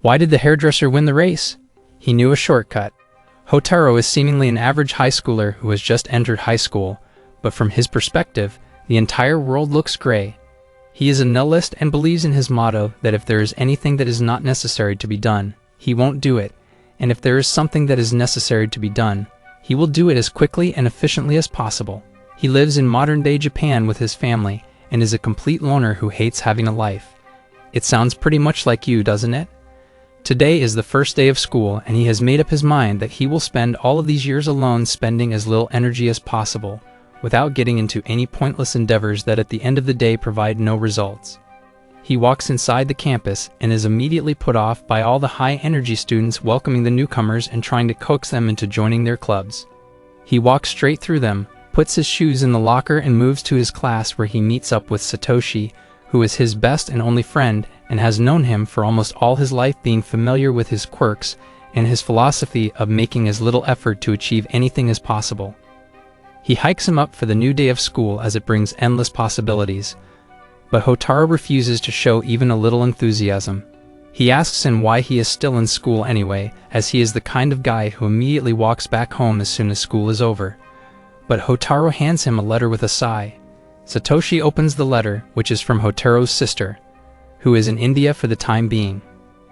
Why did the hairdresser win the race? He knew a shortcut. Hotaru is seemingly an average high schooler who has just entered high school, but from his perspective, the entire world looks gray. He is a nihilist and believes in his motto that if there is anything that is not necessary to be done, he won't do it, and if there is something that is necessary to be done, he will do it as quickly and efficiently as possible. He lives in modern-day Japan with his family and is a complete loner who hates having a life. It sounds pretty much like you, doesn't it? Today is the first day of school, and he has made up his mind that he will spend all of these years alone, spending as little energy as possible, without getting into any pointless endeavors that at the end of the day provide no results. He walks inside the campus and is immediately put off by all the high-energy students welcoming the newcomers and trying to coax them into joining their clubs. He walks straight through them, puts his shoes in the locker and moves to his class, where he meets up with Satoshi, who is his best and only friend and has known him for almost all his life, being familiar with his quirks and his philosophy of making as little effort to achieve anything as possible. He hikes him up for the new day of school as it brings endless possibilities, but Hotaru refuses to show even a little enthusiasm. He asks him why he is still in school anyway, as he is the kind of guy who immediately walks back home as soon as school is over. But Hotaru hands him a letter with a sigh. Satoshi opens the letter, which is from Hotaru's sister, who is in India for the time being.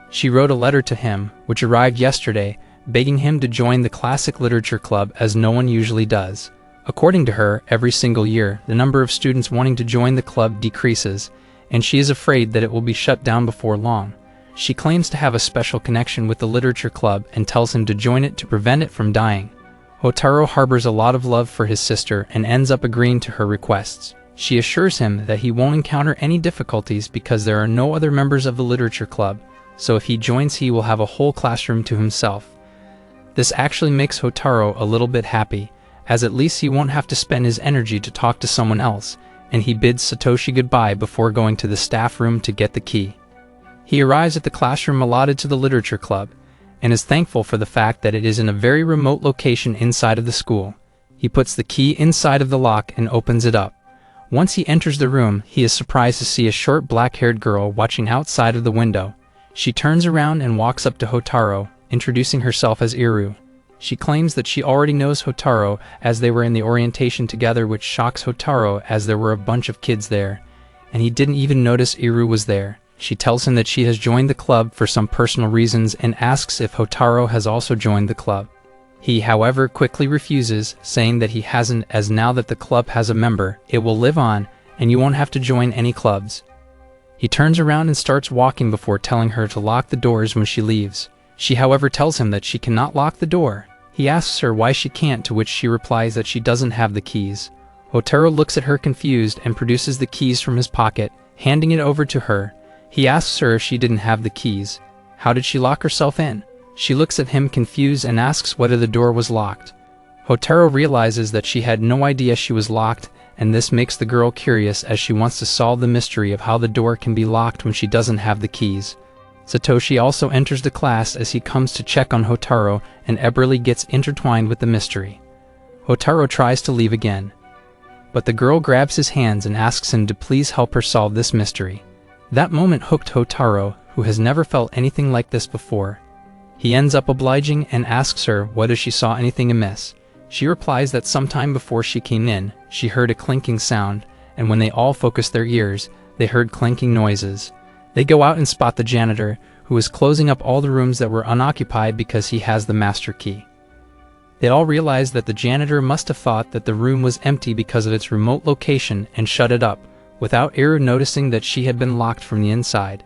She wrote a letter to him, which arrived yesterday, begging him to join the classic literature club, as no one usually does. According to her, every single year, the number of students wanting to join the club decreases, and she is afraid that it will be shut down before long. She claims to have a special connection with the literature club and tells him to join it to prevent it from dying. Hotaru harbors a lot of love for his sister and ends up agreeing to her requests. She assures him that he won't encounter any difficulties because there are no other members of the literature club, so if he joins he will have a whole classroom to himself. This actually makes Hotaru a little bit happy, as at least he won't have to spend his energy to talk to someone else, and he bids Satoshi goodbye before going to the staff room to get the key. He arrives at the classroom allotted to the literature club, and is thankful for the fact that it is in a very remote location inside of the school. He puts the key inside of the lock and opens it up. Once he enters the room, he is surprised to see a short black-haired girl watching outside of the window. She turns around and walks up to Hotaru, introducing herself as Iru. She claims that she already knows Hotaru as they were in the orientation together, which shocks Hotaru as there were a bunch of kids there, and he didn't even notice Iru was there. She tells him that she has joined the club for some personal reasons and asks if Hotaru has also joined the club. He, however, quickly refuses, saying that he hasn't, as now that the club has a member, it will live on, and you won't have to join any clubs. He turns around and starts walking before telling her to lock the doors when she leaves. She, however, tells him that she cannot lock the door. He asks her why she can't, to which she replies that she doesn't have the keys. Hotaru looks at her confused and produces the keys from his pocket, handing it over to her. He asks her if she didn't have the keys. How did she lock herself in? She looks at him confused and asks whether the door was locked. Hotaru realizes that she had no idea she was locked, and this makes the girl curious as she wants to solve the mystery of how the door can be locked when she doesn't have the keys. Satoshi also enters the class as he comes to check on Hotaru, and eagerly gets intertwined with the mystery. Hotaru tries to leave again, but the girl grabs his hands and asks him to please help her solve this mystery. That moment hooked Hotaru, who has never felt anything like this before. He ends up obliging and asks her whether she saw anything amiss. She replies that sometime before she came in, she heard a clinking sound, and when they all focused their ears, they heard clanking noises. They go out and spot the janitor, who is closing up all the rooms that were unoccupied because he has the master key. They all realize that the janitor must have thought that the room was empty because of its remote location and shut it up, without Iru noticing that she had been locked from the inside.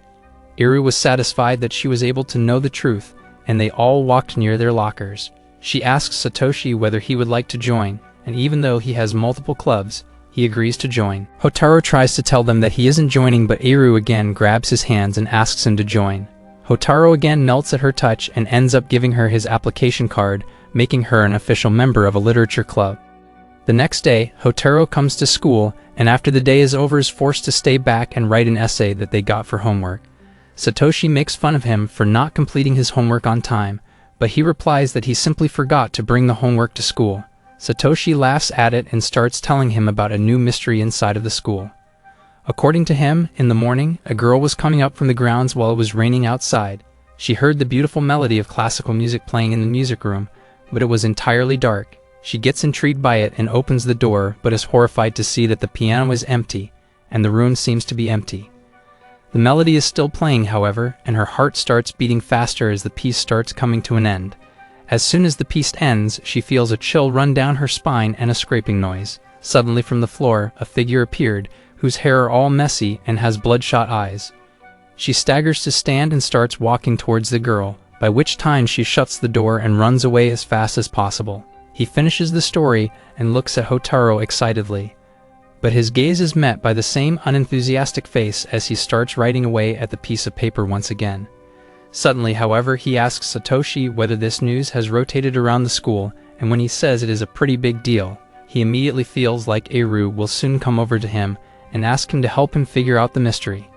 Iru was satisfied that she was able to know the truth, and they all walked near their lockers. She asks Satoshi whether he would like to join, and even though he has multiple clubs, he agrees to join. Hotaru tries to tell them that he isn't joining, but Iru again grabs his hands and asks him to join. Hotaru again melts at her touch and ends up giving her his application card, making her an official member of a literature club. The next day, Hotaru comes to school, and after the day is over is forced to stay back and write an essay that they got for homework. Satoshi makes fun of him for not completing his homework on time, but he replies that he simply forgot to bring the homework to school. Satoshi laughs at it and starts telling him about a new mystery inside of the school. According to him, in the morning, a girl was coming up from the grounds while it was raining outside. She heard the beautiful melody of classical music playing in the music room, but it was entirely dark. She gets intrigued by it and opens the door, but is horrified to see that the piano is empty, and the room seems to be empty. The melody is still playing, however, and her heart starts beating faster as the piece starts coming to an end. As soon as the piece ends, she feels a chill run down her spine and a scraping noise. Suddenly from the floor, a figure appeared, whose hair are all messy and has bloodshot eyes. She staggers to stand and starts walking towards the girl, by which time she shuts the door and runs away as fast as possible. He finishes the story and looks at Hotaru excitedly, but his gaze is met by the same unenthusiastic face as he starts writing away at the piece of paper once again. Suddenly, however, he asks Satoshi whether this news has rotated around the school, and when he says it is a pretty big deal, he immediately feels like Eru will soon come over to him and ask him to help him figure out the mystery.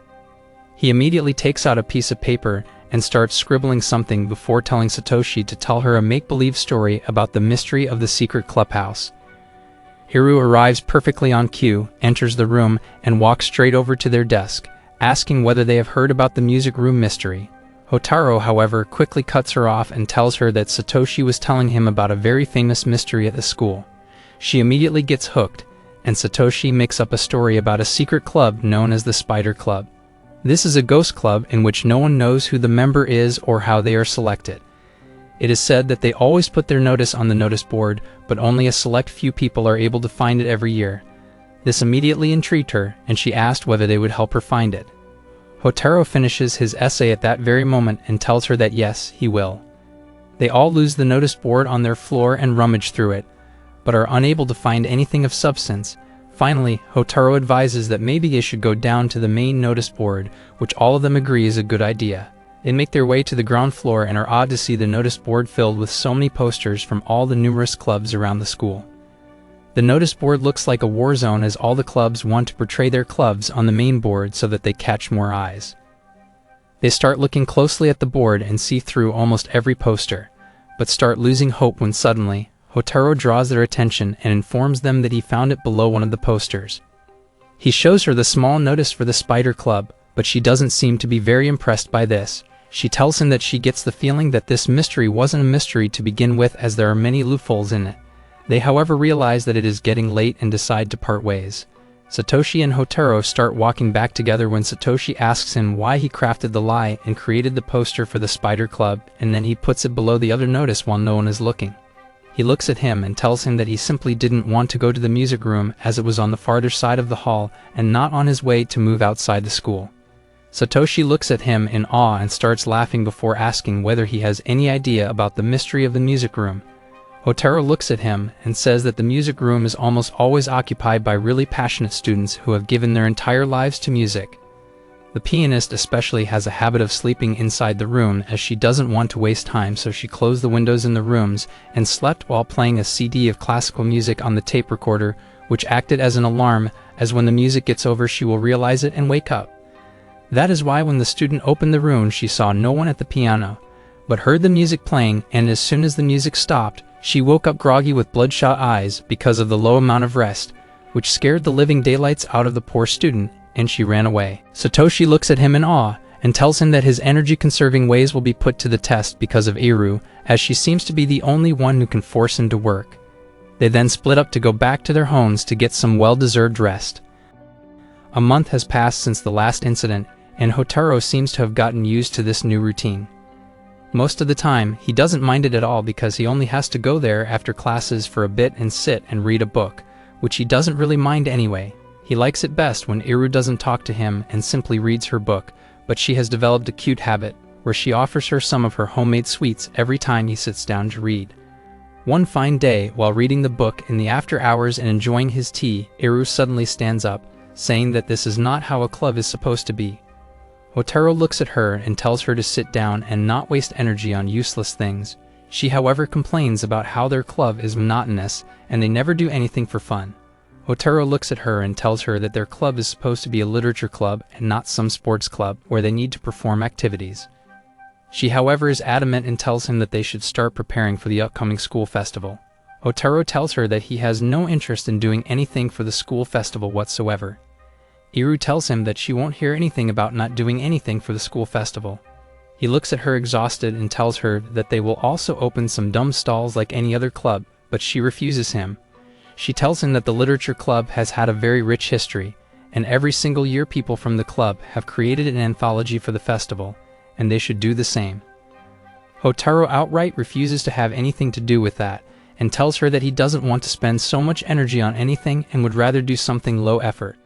He immediately takes out a piece of paper and starts scribbling something before telling Satoshi to tell her a make-believe story about the mystery of the secret clubhouse. Hiru arrives perfectly on cue, enters the room, and walks straight over to their desk, asking whether they have heard about the music room mystery. Hotaru, however, quickly cuts her off and tells her that Satoshi was telling him about a very famous mystery at the school. She immediately gets hooked, and Satoshi makes up a story about a secret club known as the Spider Club. This is a ghost club in which no one knows who the member is or how they are selected. It is said that they always put their notice on the notice board, but only a select few people are able to find it every year. This immediately intrigued her, and she asked whether they would help her find it. Hotaru finishes his essay at that very moment and tells her that yes, he will. They all lose the notice board on their floor and rummage through it, but are unable to find anything of substance. Finally, Hotaru advises that maybe they should go down to the main notice board, which all of them agree is a good idea. They make their way to the ground floor and are awed to see the notice board filled with so many posters from all the numerous clubs around the school. The notice board looks like a war zone as all the clubs want to portray their clubs on the main board so that they catch more eyes. They start looking closely at the board and see through almost every poster, but start losing hope when suddenly, Hotaru draws their attention and informs them that he found it below one of the posters. He shows her the small notice for the Spider Club, but she doesn't seem to be very impressed by this. She tells him that she gets the feeling that this mystery wasn't a mystery to begin with, as there are many loopholes in it. They however realize that it is getting late and decide to part ways. Satoshi and Hotaru start walking back together when Satoshi asks him why he crafted the lie and created the poster for the Spider Club, and then he puts it below the other notice while no one is looking. He looks at him and tells him that he simply didn't want to go to the music room as it was on the farther side of the hall and not on his way to move outside the school. Satoshi looks at him in awe and starts laughing before asking whether he has any idea about the mystery of the music room. Hotaru looks at him and says that the music room is almost always occupied by really passionate students who have given their entire lives to music. The pianist especially has a habit of sleeping inside the room as she doesn't want to waste time, so she closed the windows in the rooms and slept while playing a CD of classical music on the tape recorder, which acted as an alarm, as when the music gets over she will realize it and wake up. That is why when the student opened the room she saw no one at the piano, but heard the music playing, and as soon as the music stopped, she woke up groggy with bloodshot eyes because of the low amount of rest, which scared the living daylights out of the poor student, and she ran away. Satoshi looks at him in awe and tells him that his energy-conserving ways will be put to the test because of Eru, as she seems to be the only one who can force him to work. They then split up to go back to their homes to get some well-deserved rest. A month has passed since the last incident, and Hotaru seems to have gotten used to this new routine. Most of the time, he doesn't mind it at all because he only has to go there after classes for a bit and sit and read a book, which he doesn't really mind anyway. He likes it best when Iru doesn't talk to him and simply reads her book, but she has developed a cute habit where she offers her some of her homemade sweets every time he sits down to read. One fine day, while reading the book in the after hours and enjoying his tea, Iru suddenly stands up, saying that this is not how a club is supposed to be. Hotaru looks at her and tells her to sit down and not waste energy on useless things. She however complains about how their club is monotonous and they never do anything for fun. Hotaru looks at her and tells her that their club is supposed to be a literature club and not some sports club where they need to perform activities. She however is adamant and tells him that they should start preparing for the upcoming school festival. Hotaru tells her that he has no interest in doing anything for the school festival whatsoever. Iru tells him that she won't hear anything about not doing anything for the school festival. He looks at her exhausted and tells her that they will also open some dumb stalls like any other club, but she refuses him. She tells him that the literature club has had a very rich history, and every single year people from the club have created an anthology for the festival, and they should do the same. Hotaru outright refuses to have anything to do with that, and tells her that he doesn't want to spend so much energy on anything and would rather do something low effort.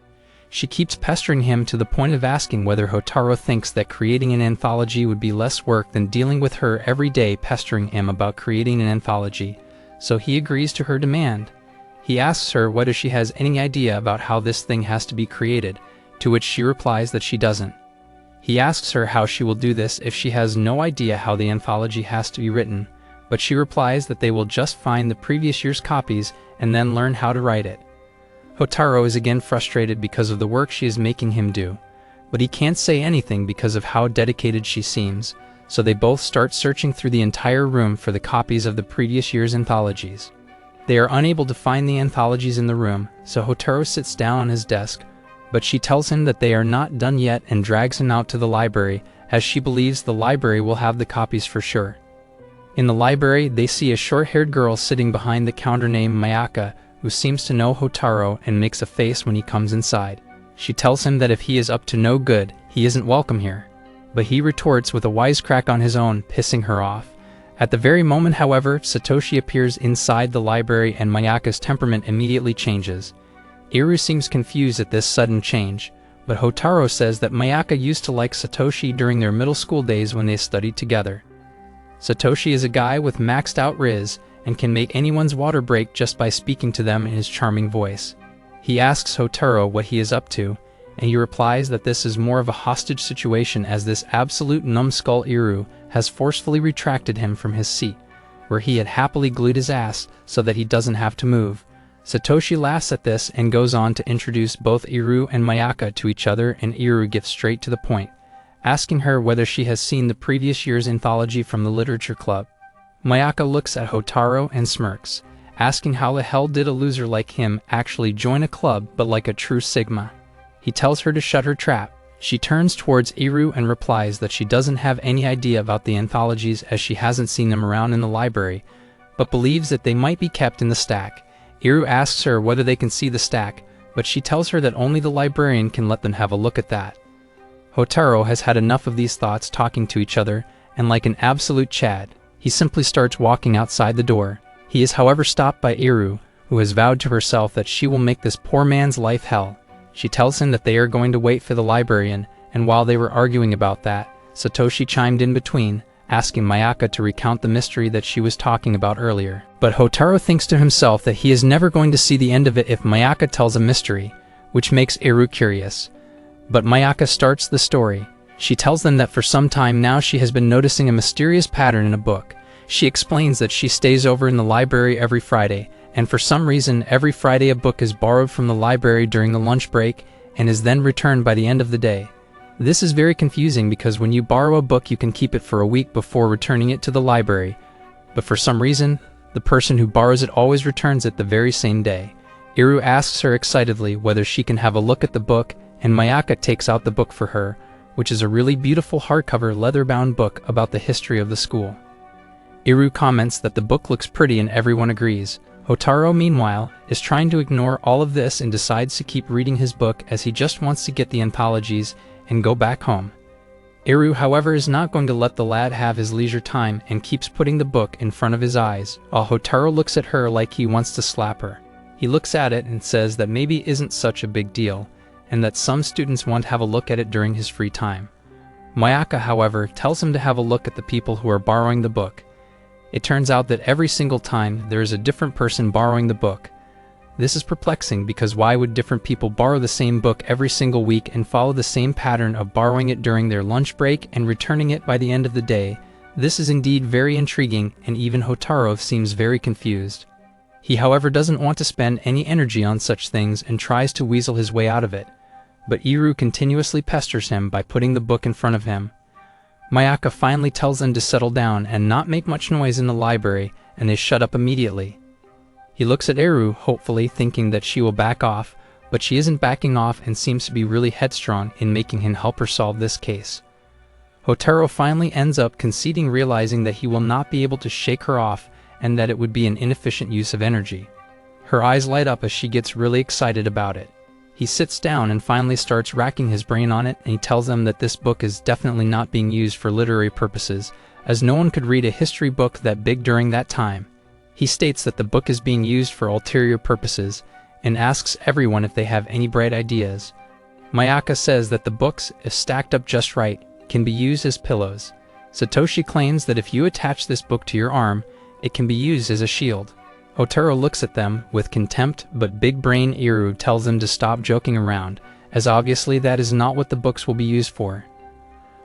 She keeps pestering him to the point of asking whether Hotaru thinks that creating an anthology would be less work than dealing with her every day pestering him about creating an anthology, so he agrees to her demand. He asks her whether she has any idea about how this thing has to be created, to which she replies that she doesn't. He asks her how she will do this if she has no idea how the anthology has to be written, but she replies that they will just find the previous year's copies and then learn how to write it. Hotaru is again frustrated because of the work she is making him do, but he can't say anything because of how dedicated she seems, so they both start searching through the entire room for the copies of the previous year's anthologies. They are unable to find the anthologies in the room, so Hotaru sits down on his desk, but she tells him that they are not done yet and drags him out to the library, as she believes the library will have the copies for sure. In the library, they see a short-haired girl sitting behind the counter named Mayaka, who seems to know Hotaru and makes a face when he comes inside. She tells him that if he is up to no good, he isn't welcome here. But he retorts with a wisecrack on his own, pissing her off. At the very moment, however, Satoshi appears inside the library and Mayaka's temperament immediately changes. Iru seems confused at this sudden change, but Hotaru says that Mayaka used to like Satoshi during their middle school days when they studied together. Satoshi is a guy with maxed out riz and can make anyone's water break just by speaking to them in his charming voice. He asks Hotaru what he is up to, and he replies that this is more of a hostage situation as this absolute numbskull Iru has forcefully retracted him from his seat, where he had happily glued his ass so that he doesn't have to move. Satoshi laughs at this and goes on to introduce both Iru and Mayaka to each other, and Iru gets straight to the point, asking her whether she has seen the previous year's anthology from the literature club. Mayaka looks at Hotaru and smirks, asking how the hell did a loser like him actually join a club but like a true Sigma. He tells her to shut her trap. She turns towards Iru and replies that she doesn't have any idea about the anthologies as she hasn't seen them around in the library, but believes that they might be kept in the stack. Iru asks her whether they can see the stack, but she tells her that only the librarian can let them have a look at that. Hotaru has had enough of these thoughts talking to each other, and like an absolute Chad, he simply starts walking outside the door. He is however stopped by Iru, who has vowed to herself that she will make this poor man's life hell. She tells him that they are going to wait for the librarian, and while they were arguing about that, Satoshi chimed in between, asking Mayaka to recount the mystery that she was talking about earlier. But Hotaru thinks to himself that he is never going to see the end of it if Mayaka tells a mystery, which makes Iru curious. But Mayaka starts the story. She tells them that for some time now she has been noticing a mysterious pattern in a book. She explains that she stays over in the library every Friday, and for some reason every Friday a book is borrowed from the library during the lunch break and is then returned by the end of the day. This is very confusing because when you borrow a book you can keep it for a week before returning it to the library, but for some reason the person who borrows it always returns it the very same day. Iru asks her excitedly whether she can have a look at the book, and Mayaka takes out the book for her, which is a really beautiful hardcover leather-bound book about the history of the school. Iru comments that the book looks pretty and everyone agrees. Hotaru, meanwhile, is trying to ignore all of this and decides to keep reading his book as he just wants to get the anthologies and go back home. Iru, however, is not going to let the lad have his leisure time and keeps putting the book in front of his eyes, while Hotaru looks at her like he wants to slap her. He looks at it and says that maybe it isn't such a big deal, and that some students want to have a look at it during his free time. Mayaka, however, tells him to have a look at the people who are borrowing the book. It turns out that every single time there is a different person borrowing the book. This is perplexing because why would different people borrow the same book every single week and follow the same pattern of borrowing it during their lunch break and returning it by the end of the day? This is indeed very intriguing, and even Hotaru seems very confused. He, however, doesn't want to spend any energy on such things and tries to weasel his way out of it. But Iru continuously pesters him by putting the book in front of him. Mayaka finally tells them to settle down and not make much noise in the library, and they shut up immediately. He looks at Iru, hopefully thinking that she will back off, but she isn't backing off and seems to be really headstrong in making him help her solve this case. Hotaru finally ends up conceding, realizing that he will not be able to shake her off and that it would be an inefficient use of energy. Her eyes light up as she gets really excited about it. He sits down and finally starts racking his brain on it, and he tells them that this book is definitely not being used for literary purposes, as no one could read a history book that big during that time. He states that the book is being used for ulterior purposes, and asks everyone if they have any bright ideas. Mayaka says that the books, if stacked up just right, can be used as pillows. Satoshi claims that if you attach this book to your arm, it can be used as a shield. Hotaru looks at them with contempt, but big brain Iru tells them to stop joking around, as obviously that is not what the books will be used for.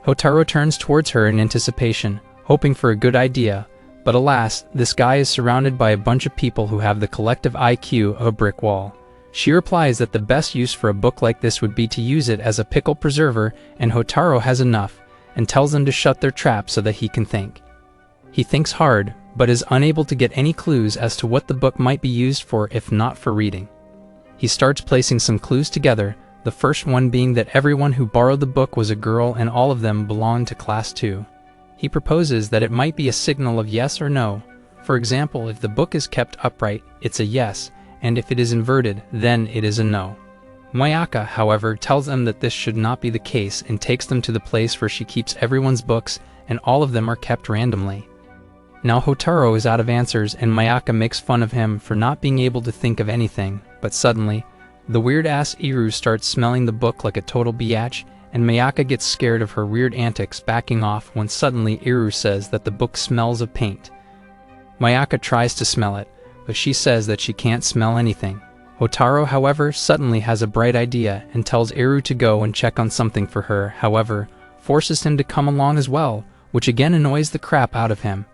Hotaru turns towards her in anticipation, hoping for a good idea, but alas, this guy is surrounded by a bunch of people who have the collective IQ of a brick wall. She replies that the best use for a book like this would be to use it as a pickle preserver, and Hotaru has enough, and tells them to shut their trap so that he can think. He thinks hard, but is unable to get any clues as to what the book might be used for if not for reading. He starts placing some clues together, the first one being that everyone who borrowed the book was a girl and all of them belonged to class 2. He proposes that it might be a signal of yes or no. For example, if the book is kept upright, it's a yes, and if it is inverted, then it is a no. Mayaka, however, tells them that this should not be the case and takes them to the place where she keeps everyone's books, and all of them are kept randomly. Now Hotaru is out of answers, and Mayaka makes fun of him for not being able to think of anything, but suddenly, the weird-ass Iru starts smelling the book like a total biatch, and Mayaka gets scared of her weird antics, backing off when suddenly Iru says that the book smells of paint. Mayaka tries to smell it, but she says that she can't smell anything. Hotaru, however, suddenly has a bright idea and tells Iru to go and check on something for her, however, forces him to come along as well, which again annoys the crap out of him.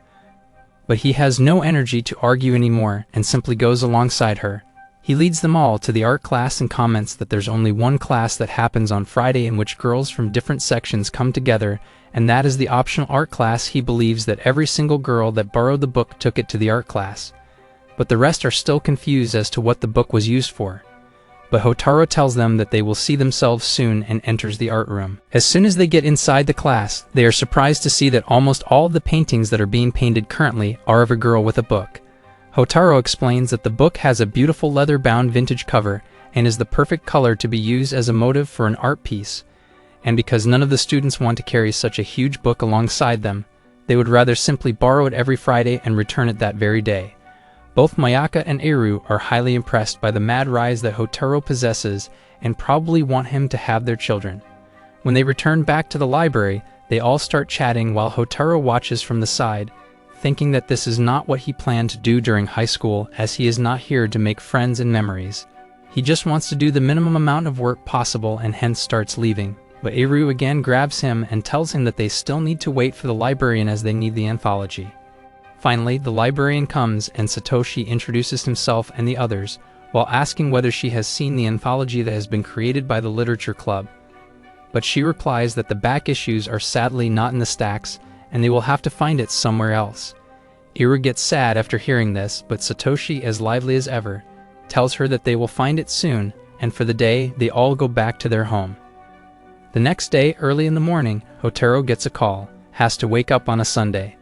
But he has no energy to argue anymore and simply goes alongside her. He leads them all to the art class and comments that there's only one class that happens on Friday in which girls from different sections come together, and that is the optional art class. He believes that every single girl that borrowed the book took it to the art class. But the rest are still confused as to what the book was used for. But Hotaru tells them that they will see themselves soon and enters the art room. As soon as they get inside the class, they are surprised to see that almost all of the paintings that are being painted currently are of a girl with a book. Hotaru explains that the book has a beautiful leather-bound vintage cover and is the perfect color to be used as a motive for an art piece. And because none of the students want to carry such a huge book alongside them, they would rather simply borrow it every Friday and return it that very day. Both Mayaka and Iru are highly impressed by the mad rise that Hotaru possesses and probably want him to have their children. When they return back to the library, they all start chatting while Hotaru watches from the side, thinking that this is not what he planned to do during high school, as he is not here to make friends and memories. He just wants to do the minimum amount of work possible and hence starts leaving. But Iru again grabs him and tells him that they still need to wait for the librarian as they need the anthology. Finally, the librarian comes and Satoshi introduces himself and the others, while asking whether she has seen the anthology that has been created by the literature club. But she replies that the back issues are sadly not in the stacks, and they will have to find it somewhere else. Iru gets sad after hearing this, but Satoshi, as lively as ever, tells her that they will find it soon, and for the day, they all go back to their home. The next day, early in the morning, Hotaru gets a call, has to wake up on a Sunday.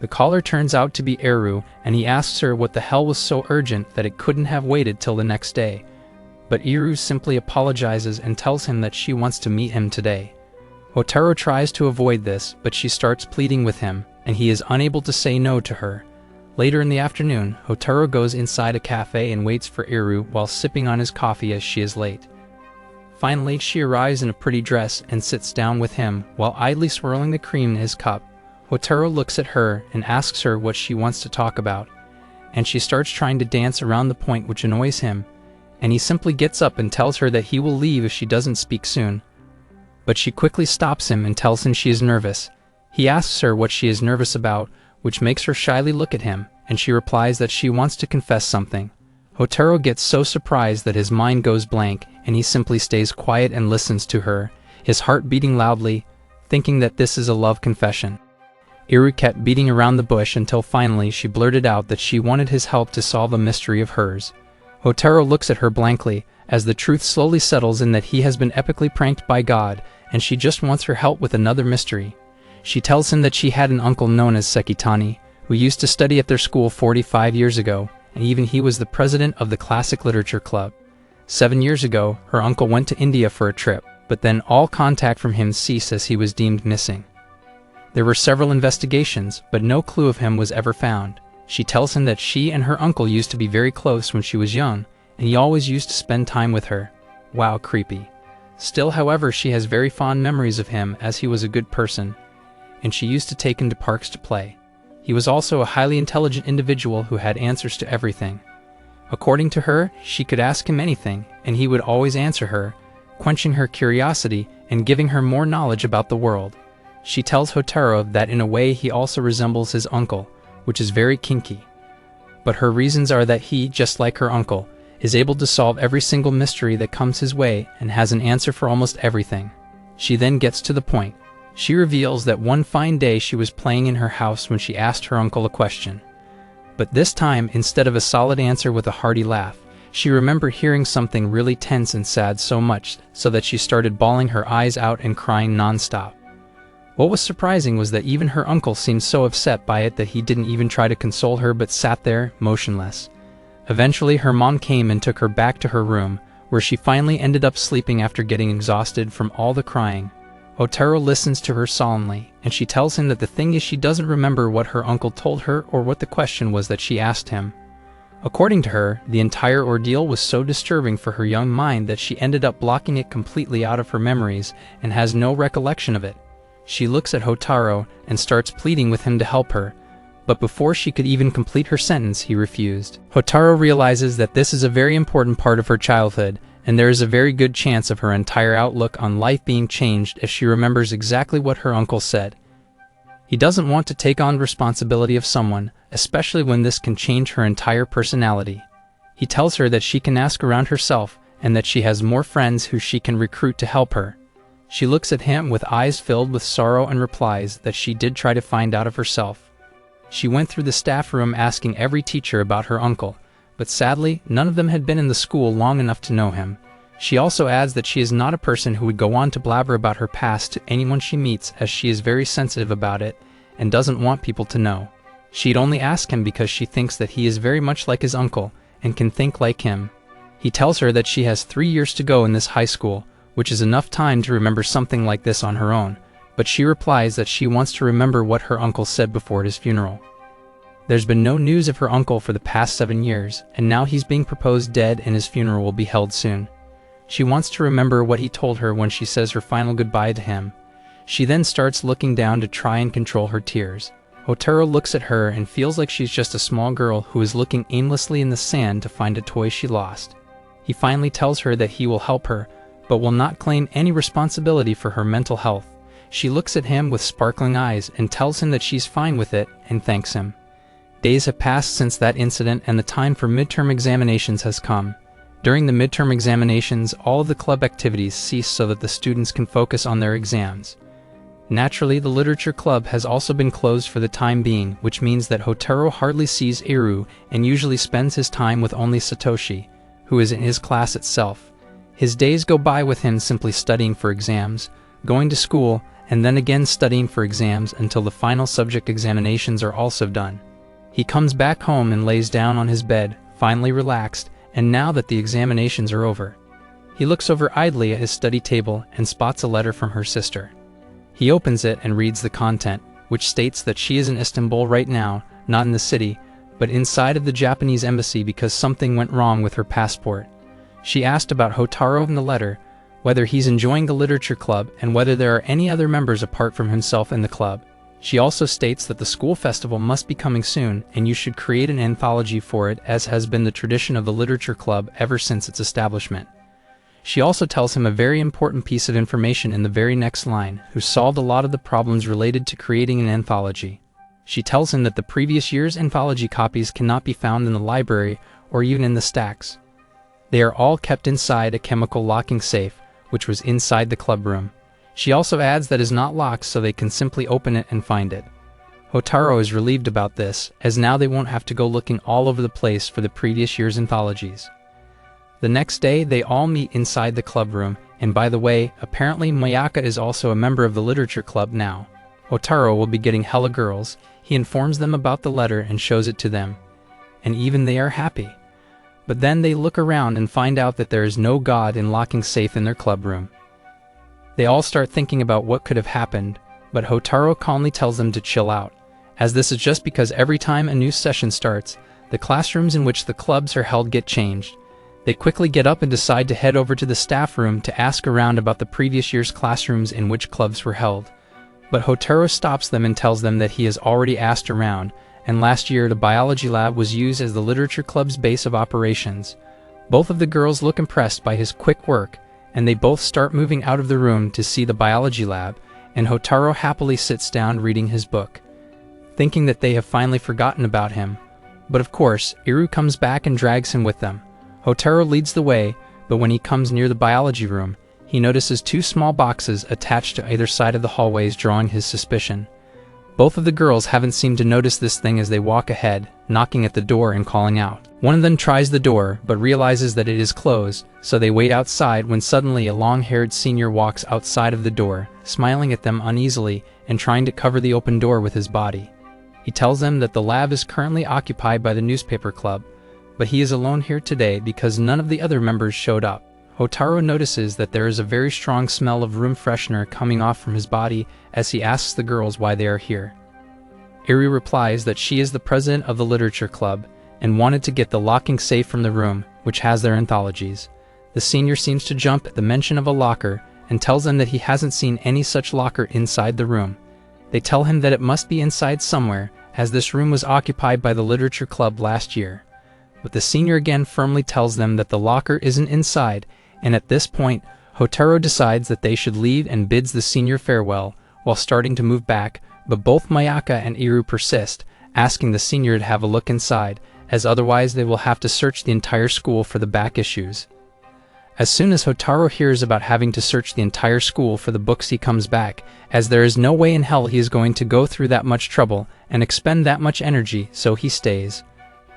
The caller turns out to be Iru, and he asks her what the hell was so urgent that it couldn't have waited till the next day. But Iru simply apologizes and tells him that she wants to meet him today. Hotaru tries to avoid this, but she starts pleading with him, and he is unable to say no to her. Later in the afternoon, Hotaru goes inside a cafe and waits for Iru while sipping on his coffee as she is late. Finally, she arrives in a pretty dress and sits down with him while idly swirling the cream in his cup. Hotaru looks at her and asks her what she wants to talk about, and she starts trying to dance around the point, which annoys him, and he simply gets up and tells her that he will leave if she doesn't speak soon. But she quickly stops him and tells him she is nervous. He asks her what she is nervous about, which makes her shyly look at him, and she replies that she wants to confess something. Hotaru gets so surprised that his mind goes blank, and he simply stays quiet and listens to her, his heart beating loudly, thinking that this is a love confession. Iru kept beating around the bush until finally she blurted out that she wanted his help to solve a mystery of hers. Hotaru looks at her blankly, as the truth slowly settles in that he has been epically pranked by God, and she just wants her help with another mystery. She tells him that she had an uncle known as Sekitani, who used to study at their school 45 years ago, and even he was the president of the Classic Literature Club. 7 years ago, her uncle went to India for a trip, but then all contact from him ceased as he was deemed missing. There were several investigations, but no clue of him was ever found. She tells him that she and her uncle used to be very close when she was young, and he always used to spend time with her. Wow, creepy. Still, however, she has very fond memories of him as he was a good person, and she used to take him to parks to play. He was also a highly intelligent individual who had answers to everything. According to her, she could ask him anything, and he would always answer her, quenching her curiosity and giving her more knowledge about the world. She tells Hotaru that in a way he also resembles his uncle, which is very kinky. But her reasons are that he, just like her uncle, is able to solve every single mystery that comes his way and has an answer for almost everything. She then gets to the point. She reveals that one fine day she was playing in her house when she asked her uncle a question. But this time, instead of a solid answer with a hearty laugh, she remembered hearing something really tense and sad, so much so that she started bawling her eyes out and crying non-stop. What was surprising was that even her uncle seemed so upset by it that he didn't even try to console her but sat there, motionless. Eventually, her mom came and took her back to her room, where she finally ended up sleeping after getting exhausted from all the crying. Hotaru listens to her solemnly, and she tells him that the thing is she doesn't remember what her uncle told her or what the question was that she asked him. According to her, the entire ordeal was so disturbing for her young mind that she ended up blocking it completely out of her memories and has no recollection of it. She looks at Hotaru and starts pleading with him to help her, but before she could even complete her sentence, he refused. Hotaru realizes that this is a very important part of her childhood, and there is a very good chance of her entire outlook on life being changed if she remembers exactly what her uncle said. He doesn't want to take on responsibility of someone, especially when this can change her entire personality. He tells her that she can ask around herself and that she has more friends who she can recruit to help her. She looks at him with eyes filled with sorrow and replies that she did try to find out of herself. She went through the staff room asking every teacher about her uncle, but sadly, none of them had been in the school long enough to know him. She also adds that she is not a person who would go on to blabber about her past to anyone she meets, as she is very sensitive about it and doesn't want people to know. She'd only ask him because she thinks that he is very much like his uncle and can think like him. He tells her that she has 3 years to go in this high school, which is enough time to remember something like this on her own, but she replies that she wants to remember what her uncle said before his funeral. There's been no news of her uncle for the past 7 years, and now he's being proposed dead and his funeral will be held soon. She wants to remember what he told her when she says her final goodbye to him. She then starts looking down to try and control her tears. Hotaru looks at her and feels like she's just a small girl who is looking aimlessly in the sand to find a toy she lost. He finally tells her that he will help her, but will not claim any responsibility for her mental health. She looks at him with sparkling eyes and tells him that she's fine with it and thanks him. Days have passed since that incident and the time for midterm examinations has come. During the midterm examinations, all of the club activities cease so that the students can focus on their exams. Naturally, the literature club has also been closed for the time being, which means that Hotaru hardly sees Iru and usually spends his time with only Satoshi, who is in his class itself. His days go by with him simply studying for exams, going to school, and then again studying for exams until the final subject examinations are also done. He comes back home and lays down on his bed, finally relaxed, and now that the examinations are over. He looks over idly at his study table and spots a letter from her sister. He opens it and reads the content, which states that she is in Istanbul right now, not in the city, but inside of the Japanese embassy because something went wrong with her passport. She asked about Hotaru in the letter, whether he's enjoying the literature club and whether there are any other members apart from himself in the club. She also states that the school festival must be coming soon and you should create an anthology for it, as has been the tradition of the literature club ever since its establishment. She also tells him a very important piece of information in the very next line, who solved a lot of the problems related to creating an anthology. She tells him that the previous year's anthology copies cannot be found in the library or even in the stacks. They are all kept inside a chemical locking safe, which was inside the club room. She also adds that it is not locked so they can simply open it and find it. Hotaru is relieved about this, as now they won't have to go looking all over the place for the previous year's anthologies. The next day, they all meet inside the club room, And by the way, apparently Mayaka is also a member of the literature club now. Hotaru will be getting hella girls. He informs them about the letter and shows it to them. And even they are happy. But then they look around and find out that there is no god in locking safe in their club room. They all start thinking about what could have happened, but Hotaru calmly tells them to chill out, as this is just because every time a new session starts, the classrooms in which the clubs are held get changed. They quickly get up and decide to head over to the staff room to ask around about the previous year's classrooms in which clubs were held. But Hotaru stops them and tells them that he has already asked around, and last year the biology lab was used as the literature club's base of operations. Both of the girls look impressed by his quick work, and they both start moving out of the room to see the biology lab, and Hotaru happily sits down reading his book, thinking that they have finally forgotten about him. But of course, Iru comes back and drags him with them. Hotaru leads the way, but when he comes near the biology room, he notices two small boxes attached to either side of the hallways, drawing his suspicion. Both of the girls haven't seemed to notice this thing as they walk ahead, knocking at the door and calling out. One of them tries the door, but realizes that it is closed, so they wait outside when suddenly a long-haired senior walks outside of the door, smiling at them uneasily and trying to cover the open door with his body. He tells them that the lab is currently occupied by the newspaper club, but he is alone here today because none of the other members showed up. Hotaru notices that there is a very strong smell of room freshener coming off from his body as he asks the girls why they are here. Iru replies that she is the president of the literature club and wanted to get the locking safe from the room, which has their anthologies. The senior seems to jump at the mention of a locker and tells them that he hasn't seen any such locker inside the room. They tell him that it must be inside somewhere, as this room was occupied by the literature club last year. But the senior again firmly tells them that the locker isn't inside, and at this point, Hotaru decides that they should leave and bids the senior farewell, while starting to move back, but both Mayaka and Iru persist, asking the senior to have a look inside, as otherwise they will have to search the entire school for the back issues. As soon as Hotaru hears about having to search the entire school for the books, he comes back, as there is no way in hell he is going to go through that much trouble and expend that much energy, so he stays.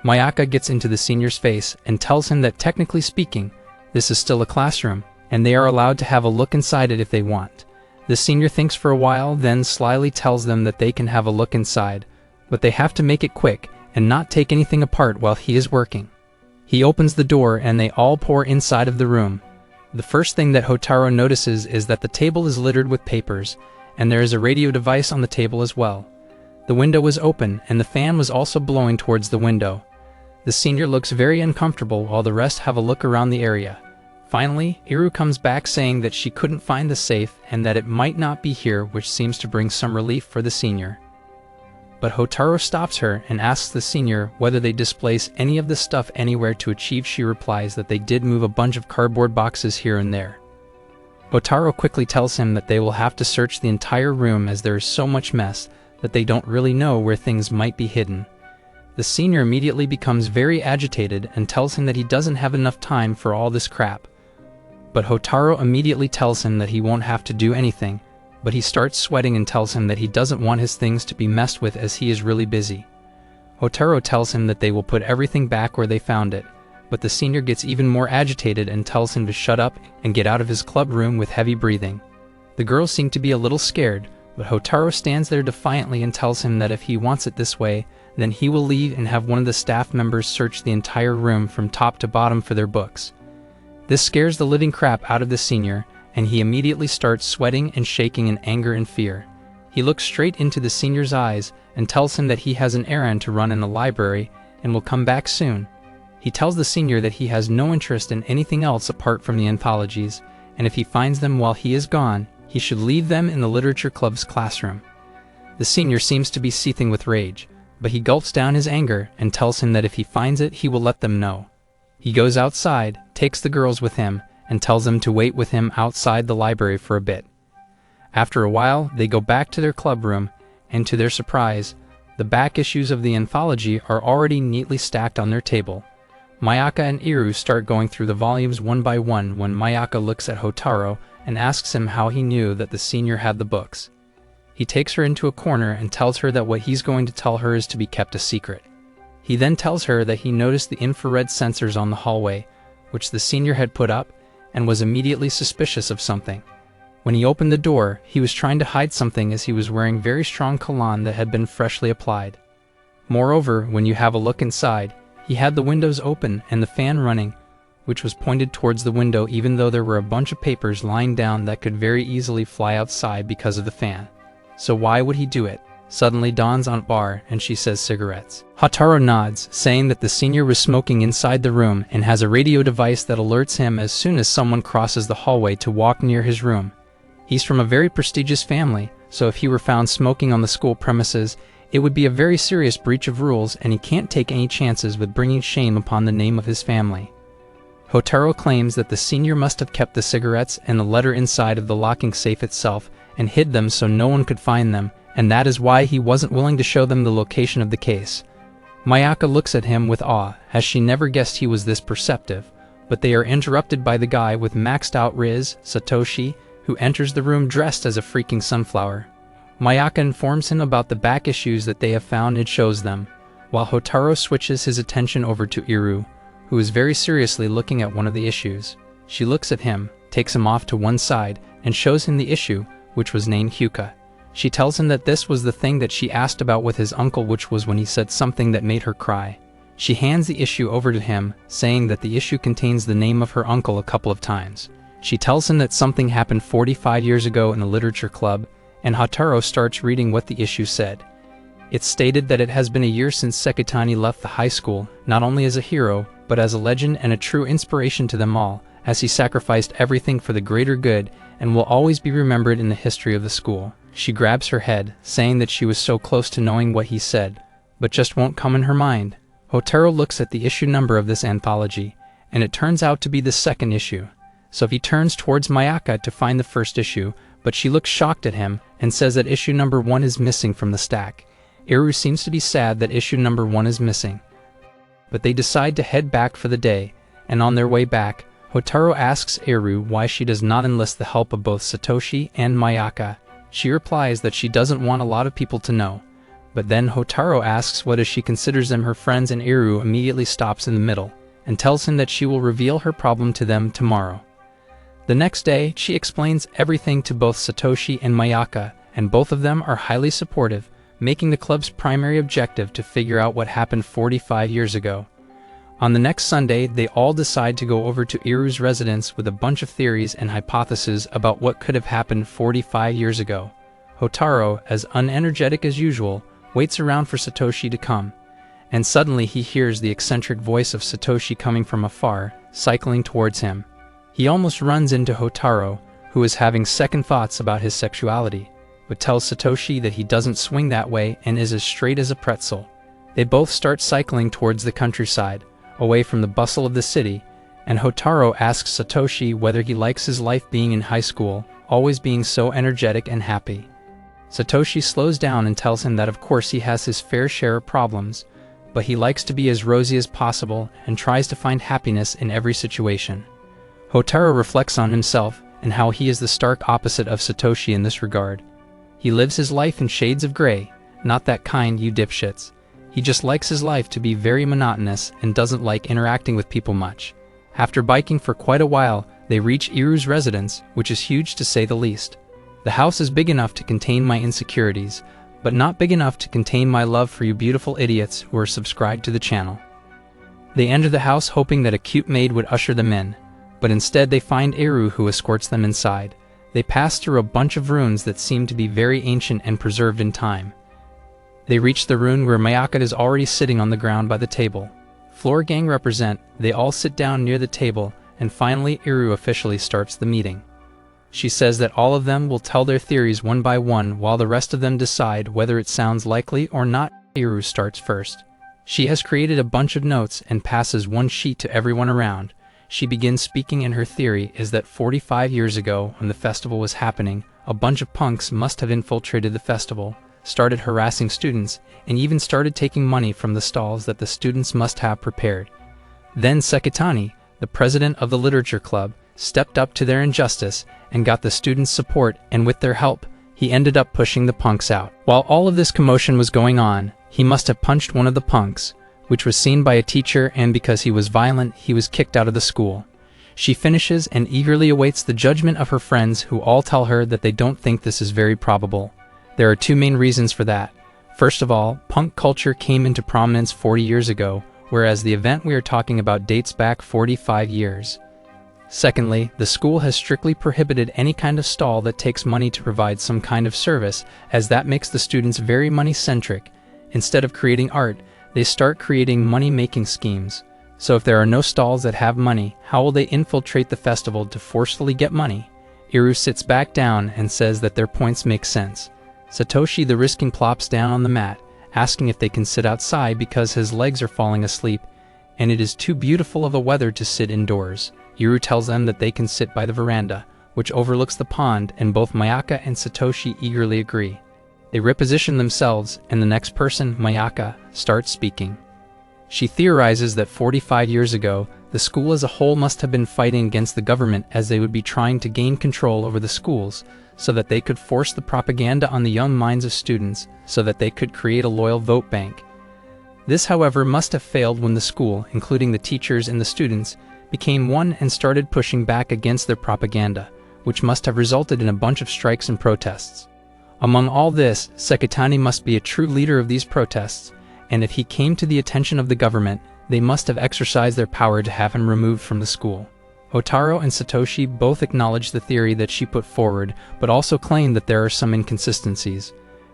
Mayaka gets into the senior's face and tells him that technically speaking, this is still a classroom, and they are allowed to have a look inside it if they want. The senior thinks for a while, then slyly tells them that they can have a look inside, but they have to make it quick and not take anything apart while he is working. He opens the door and they all pour inside of the room. The first thing that Hotaru notices is that the table is littered with papers, and there is a radio device on the table as well. The window was open and the fan was also blowing towards the window. The senior looks very uncomfortable while the rest have a look around the area. Finally, Iru comes back saying that she couldn't find the safe and that it might not be here, which seems to bring some relief for the senior. But Hotaru stops her and asks the senior whether they displace any of the stuff anywhere to achieve. She replies that they did move a bunch of cardboard boxes here and there. Hotaru quickly tells him that they will have to search the entire room as there is so much mess that they don't really know where things might be hidden. The senior immediately becomes very agitated and tells him that he doesn't have enough time for all this crap. But Hotaru immediately tells him that he won't have to do anything, but he starts sweating and tells him that he doesn't want his things to be messed with as he is really busy. Hotaru tells him that they will put everything back where they found it, but the senior gets even more agitated and tells him to shut up and get out of his club room with heavy breathing. The girls seem to be a little scared, but Hotaru stands there defiantly and tells him that if he wants it this way, then he will leave and have one of the staff members search the entire room from top to bottom for their books. This scares the living crap out of the senior, and he immediately starts sweating and shaking in anger and fear. He looks straight into the senior's eyes and tells him that he has an errand to run in the library and will come back soon. He tells the senior that he has no interest in anything else apart from the anthologies, and if he finds them while he is gone, he should leave them in the literature club's classroom. The senior seems to be seething with rage, but he gulps down his anger and tells him that if he finds it, he will let them know. He goes outside, takes the girls with him, and tells them to wait with him outside the library for a bit. After a while, they go back to their club room, and to their surprise, the back issues of the anthology are already neatly stacked on their table. Mayaka and Iru start going through the volumes one by one when Mayaka looks at Hotaru and asks him how he knew that the senior had the books. He takes her into a corner and tells her that what he's going to tell her is to be kept a secret. He then tells her that he noticed the infrared sensors on the hallway, which the senior had put up, and was immediately suspicious of something. When he opened the door, he was trying to hide something as he was wearing very strong cologne that had been freshly applied. Moreover, when you have a look inside, he had the windows open and the fan running, which was pointed towards the window even though there were a bunch of papers lying down that could very easily fly outside because of the fan. So why would he do it? Suddenly dawns on Bar, and she says cigarettes. Hotaru nods, saying that the senior was smoking inside the room and has a radio device that alerts him as soon as someone crosses the hallway to walk near his room. He's from a very prestigious family, so if he were found smoking on the school premises, it would be a very serious breach of rules, and he can't take any chances with bringing shame upon the name of his family. Hotaru claims that the senior must have kept the cigarettes and the letter inside of the locking safe itself and hid them so no one could find them, and that is why he wasn't willing to show them the location of the case. Mayaka looks at him with awe, as she never guessed he was this perceptive, but they are interrupted by the guy with maxed out Riz, Satoshi, who enters the room dressed as a freaking sunflower. Mayaka informs him about the back issues that they have found and shows them, while Hotaru switches his attention over to Iru, who is very seriously looking at one of the issues. She looks at him, takes him off to one side, and shows him the issue, which was named Hyuka. She tells him that this was the thing that she asked about with his uncle, which was when he said something that made her cry. She hands the issue over to him, saying that the issue contains the name of her uncle a couple of times. She tells him that something happened 45 years ago in the literature club, and Hotaru starts reading what the issue said. It stated that it has been a year since Sekitani left the high school, not only as a hero, but as a legend and a true inspiration to them all, as he sacrificed everything for the greater good and will always be remembered in the history of the school. She grabs her head, saying that she was so close to knowing what he said, but just won't come in her mind. Hotaru looks at the issue number of this anthology, and it turns out to be the second issue. So he turns towards Mayaka to find the first issue, but she looks shocked at him and says that issue number 1 is missing from the stack. Iru seems to be sad that issue number 1 is missing. But they decide to head back for the day, and on their way back, Hotaru asks Iru why she does not enlist the help of both Satoshi and Mayaka. She replies that she doesn't want a lot of people to know, but then Hotaru asks what if she considers them her friends, and Iru immediately stops in the middle, and tells him that she will reveal her problem to them tomorrow. The next day, she explains everything to both Satoshi and Mayaka, and both of them are highly supportive, making the club's primary objective to figure out what happened 45 years ago. On the next Sunday, they all decide to go over to Iru's residence with a bunch of theories and hypotheses about what could have happened 45 years ago. Hotaru, as unenergetic as usual, waits around for Satoshi to come, and suddenly he hears the eccentric voice of Satoshi coming from afar, cycling towards him. He almost runs into Hotaru, who is having second thoughts about his sexuality, but tells Satoshi that he doesn't swing that way and is as straight as a pretzel. They both start cycling towards the countryside, away from the bustle of the city, and Hotaru asks Satoshi whether he likes his life being in high school, always being so energetic and happy. Satoshi slows down and tells him that of course he has his fair share of problems, but he likes to be as rosy as possible and tries to find happiness in every situation. Hotaru reflects on himself and how he is the stark opposite of Satoshi in this regard. He lives his life in shades of gray, not that kind, you dipshits. He just likes his life to be very monotonous and doesn't like interacting with people much. After biking for quite a while, they reach Iru's residence, which is huge to say the least. The house is big enough to contain my insecurities, but not big enough to contain my love for you beautiful idiots who are subscribed to the channel. They enter the house hoping that a cute maid would usher them in, but instead they find Iru, who escorts them inside. They pass through a bunch of ruins that seem to be very ancient and preserved in time. They reach the ruin where Mayaka is already sitting on the ground by the table. Floor gang represent, they all sit down near the table, and finally Iru officially starts the meeting. She says that all of them will tell their theories one by one while the rest of them decide whether it sounds likely or not. Iru starts first. She has created a bunch of notes and passes one sheet to everyone around. She begins speaking, and her theory is that 45 years ago, when the festival was happening, a bunch of punks must have infiltrated the festival, started harassing students, and even started taking money from the stalls that the students must have prepared. Then Sekitani, the president of the literature club, stepped up to their injustice and got the students' support, and with their help, he ended up pushing the punks out. While all of this commotion was going on, he must have punched one of the punks, which was seen by a teacher, and because he was violent, he was kicked out of the school. She finishes and eagerly awaits the judgment of her friends, who all tell her that they don't think this is very probable. There are two main reasons for that. First of all, punk culture came into prominence 40 years ago, whereas the event we are talking about dates back 45 years. Secondly, the school has strictly prohibited any kind of stall that takes money to provide some kind of service, as that makes the students very money-centric. Instead of creating art, they start creating money-making schemes. So if there are no stalls that have money, how will they infiltrate the festival to forcefully get money? Iru sits back down and says that their points make sense. Satoshi the Risking plops down on the mat, asking if they can sit outside because his legs are falling asleep, and it is too beautiful of a weather to sit indoors. Iru tells them that they can sit by the veranda, which overlooks the pond, and both Mayaka and Satoshi eagerly agree. They reposition themselves, and the next person, Mayaka, starts speaking. She theorizes that 45 years ago, the school as a whole must have been fighting against the government, as they would be trying to gain control over the schools, so that they could force the propaganda on the young minds of students, so that they could create a loyal vote bank. This, however, must have failed when the school, including the teachers and the students, became one and started pushing back against their propaganda, which must have resulted in a bunch of strikes and protests. Among all this, Sekitani must be a true leader of these protests, and if he came to the attention of the government, they must have exercised their power to have him removed from the school. Hotaru and Satoshi both acknowledge the theory that she put forward, but also claim that there are some inconsistencies.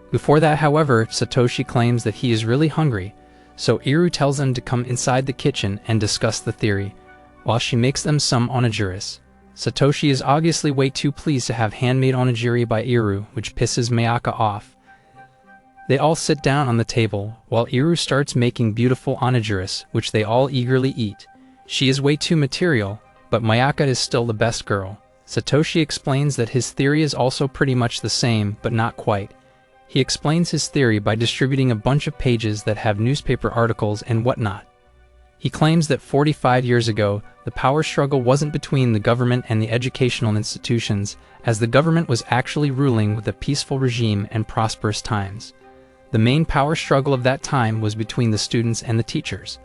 Before that, however, Satoshi claims that he is really hungry, so Iru tells them to come inside the kitchen and discuss the theory, while she makes them some onigiri. Satoshi is obviously way too pleased to have handmade onigiri by Iru, which pisses Mayaka off. They all sit down on the table, while Iru starts making beautiful onigiri, which they all eagerly eat. She is way too material, but Mayaka is still the best girl. Satoshi explains that his theory is also pretty much the same, but not quite. He explains his theory by distributing a bunch of pages that have newspaper articles and whatnot. He claims that 45 years ago, the power struggle wasn't between the government and the educational institutions, as the government was actually ruling with a peaceful regime and prosperous times. The main power struggle of that time was between the students and the teachers.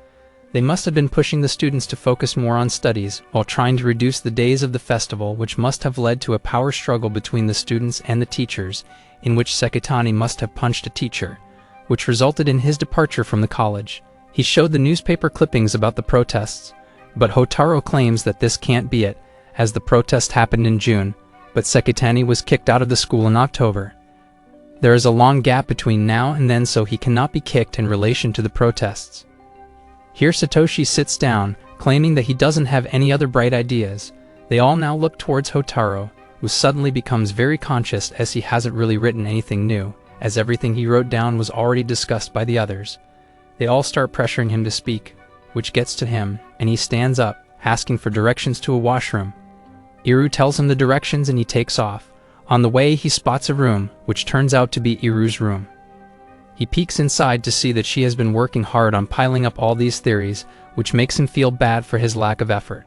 They must have been pushing the students to focus more on studies, while trying to reduce the days of the festival, which must have led to a power struggle between the students and the teachers, in which Sekitani must have punched a teacher, which resulted in his departure from the college. He showed the newspaper clippings about the protests, but Hotaru claims that this can't be it, as the protest happened in June, but Sekitani was kicked out of the school in October. There is a long gap between now and then, so he cannot be kicked in relation to the protests. Here Satoshi sits down, claiming that he doesn't have any other bright ideas. They all now look towards Hotaru, who suddenly becomes very conscious as he hasn't really written anything new, as everything he wrote down was already discussed by the others. They all start pressuring him to speak, which gets to him, and he stands up, asking for directions to a washroom. Iru tells him the directions and he takes off. On the way, he spots a room, which turns out to be Iru's room. He peeks inside to see that she has been working hard on piling up all these theories, which makes him feel bad for his lack of effort.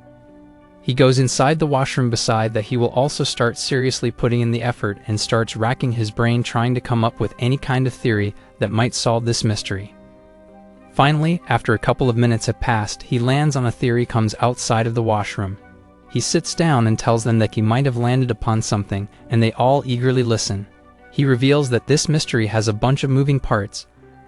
He goes inside the washroom beside that he will also start seriously putting in the effort and starts racking his brain trying to come up with any kind of theory that might solve this mystery. Finally, after a couple of minutes have passed, he lands on a theory comes outside of the washroom. He sits down and tells them that he might have landed upon something, and they all eagerly listen. He reveals that this mystery has a bunch of moving parts.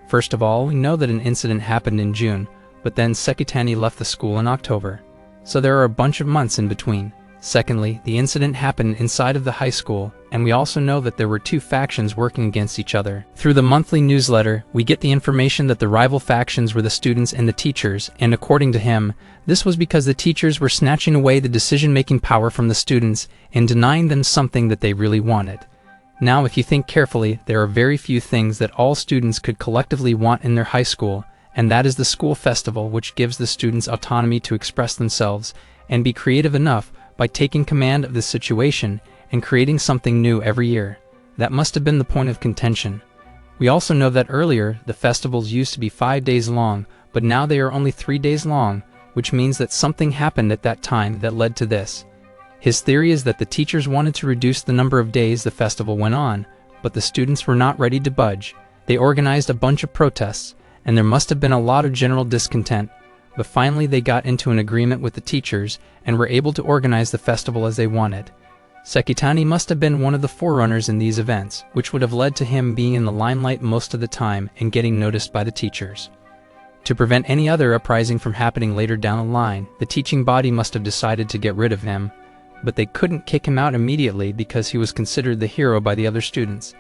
First of all, we know that an incident happened in June, but then Sekitani left the school in October. So there are a bunch of months in between. Secondly, the incident happened inside of the high school, and we also know that there were two factions working against each other. Through the monthly newsletter, we get the information that the rival factions were the students and the teachers, and according to him, this was because the teachers were snatching away the decision-making power from the students and denying them something that they really wanted. Now, if you think carefully, there are very few things that all students could collectively want in their high school, and that is the school festival, which gives the students autonomy to express themselves and be creative enough by taking command of the situation and creating something new every year. That must have been the point of contention. We also know that earlier, the festivals used to be 5 days long, but now they are only 3 days long, which means that something happened at that time that led to this. His theory is that the teachers wanted to reduce the number of days the festival went on, but the students were not ready to budge. They organized a bunch of protests, and there must have been a lot of general discontent, but finally they got into an agreement with the teachers and were able to organize the festival as they wanted. Sekitani must have been one of the forerunners in these events, which would have led to him being in the limelight most of the time and getting noticed by the teachers. To prevent any other uprising from happening later down the line, the teaching body must have decided to get rid of him, but they couldn't kick him out immediately because he was considered the hero by the other students.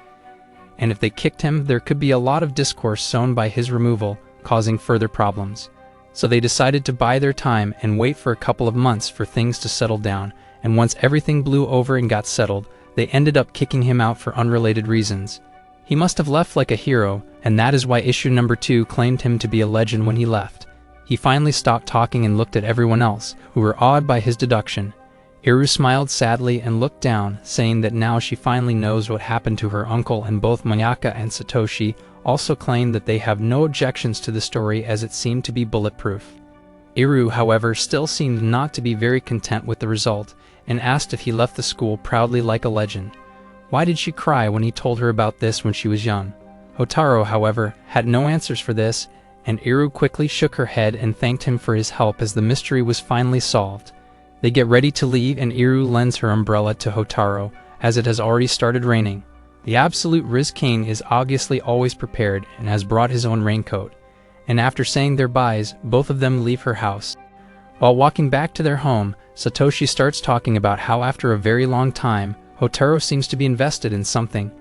And if they kicked him, there could be a lot of discourse sown by his removal, causing further problems. So they decided to buy their time and wait for a couple of months for things to settle down, and once everything blew over and got settled, they ended up kicking him out for unrelated reasons. He must have left like a hero, and that is why issue number 2 claimed him to be a legend when he left. He finally stopped talking and looked at everyone else, who were awed by his deduction. Iru smiled sadly and looked down, saying that now she finally knows what happened to her uncle, and both Mayaka and Satoshi also claimed that they have no objections to the story as it seemed to be bulletproof. Iru, however, still seemed not to be very content with the result, and asked if he left the school proudly like a legend. Why did she cry when he told her about this when she was young? Hotaro, however, had no answers for this, and Iru quickly shook her head and thanked him for his help as the mystery was finally solved. They get ready to leave and Iru lends her umbrella to Hotaro, as it has already started raining. The absolute Riz King is obviously always prepared and has brought his own raincoat, and after saying their byes, both of them leave her house. While walking back to their home, Satoshi starts talking about how after a very long time, Hotaro seems to be invested in something,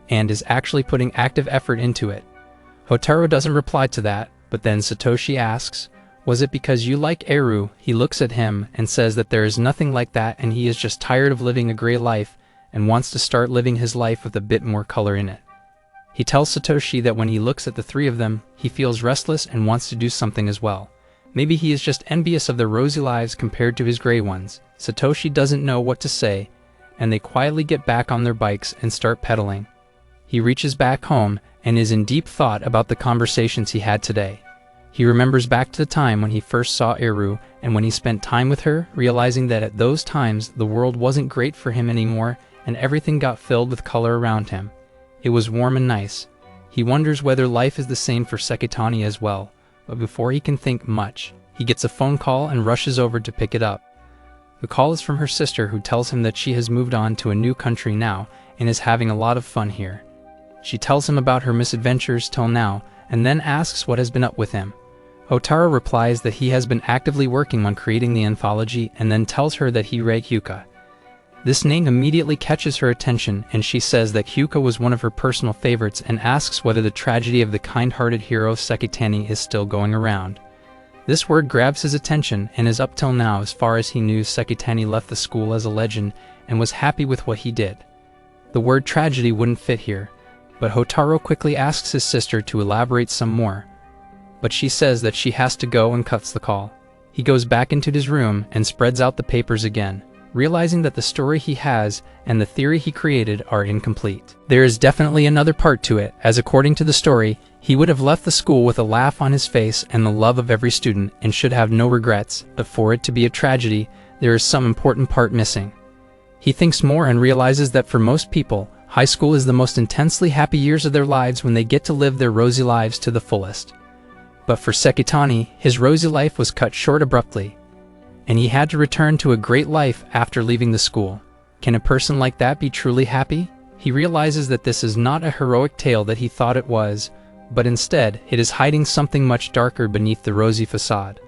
and is actually putting active effort into it. Hotaro doesn't reply to that, but then Satoshi asks, "Was it because you like Eru?" He looks at him and says that there is nothing like that and he is just tired of living a gray life and wants to start living his life with a bit more color in it. He tells Satoshi that when he looks at the three of them, he feels restless and wants to do something as well. Maybe he is just envious of their rosy lives compared to his gray ones. Satoshi doesn't know what to say, and they quietly get back on their bikes and start pedaling. He reaches back home and is in deep thought about the conversations he had today. He remembers back to the time when he first saw Eru and when he spent time with her, realizing that at those times the world wasn't great for him anymore and everything got filled with color around him. It was warm and nice. He wonders whether life is the same for Sekitani as well, but before he can think much, he gets a phone call and rushes over to pick it up. The call is from her sister, who tells him that she has moved on to a new country now and is having a lot of fun here. She tells him about her misadventures till now and then asks what has been up with him. Hotaro replies that he has been actively working on creating the anthology and then tells her that he read Hyuka. This name immediately catches her attention and she says that Hyuka was one of her personal favorites and asks whether the tragedy of the kind-hearted hero Sekitani is still going around. This word grabs his attention and is up till now as far as he knew Sekitani left the school as a legend and was happy with what he did. The word tragedy wouldn't fit here, but Hotaro quickly asks his sister to elaborate some more. But she says that she has to go and cuts the call. He goes back into his room and spreads out the papers again, realizing that the story he has and the theory he created are incomplete. There is definitely another part to it, as according to the story, he would have left the school with a laugh on his face and the love of every student and should have no regrets, but for it to be a tragedy, there is some important part missing. He thinks more and realizes that for most people, high school is the most intensely happy years of their lives when they get to live their rosy lives to the fullest. But for Sekitani, his rosy life was cut short abruptly, and he had to return to a great life after leaving the school. Can a person like that be truly happy? He realizes that this is not a heroic tale that he thought it was, but instead, it is hiding something much darker beneath the rosy facade.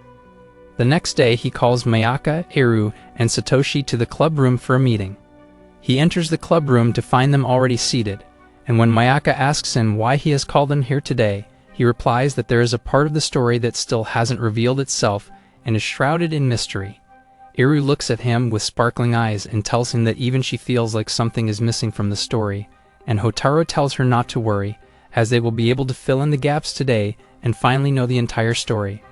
The next day, he calls Mayaka, Eru, and Satoshi to the club room for a meeting. He enters the club room to find them already seated, and when Mayaka asks him why he has called them here today, he replies that there is a part of the story that still hasn't revealed itself and is shrouded in mystery. Eru looks at him with sparkling eyes and tells him that even she feels like something is missing from the story, and Hotaro tells her not to worry, as they will be able to fill in the gaps today and finally know the entire story.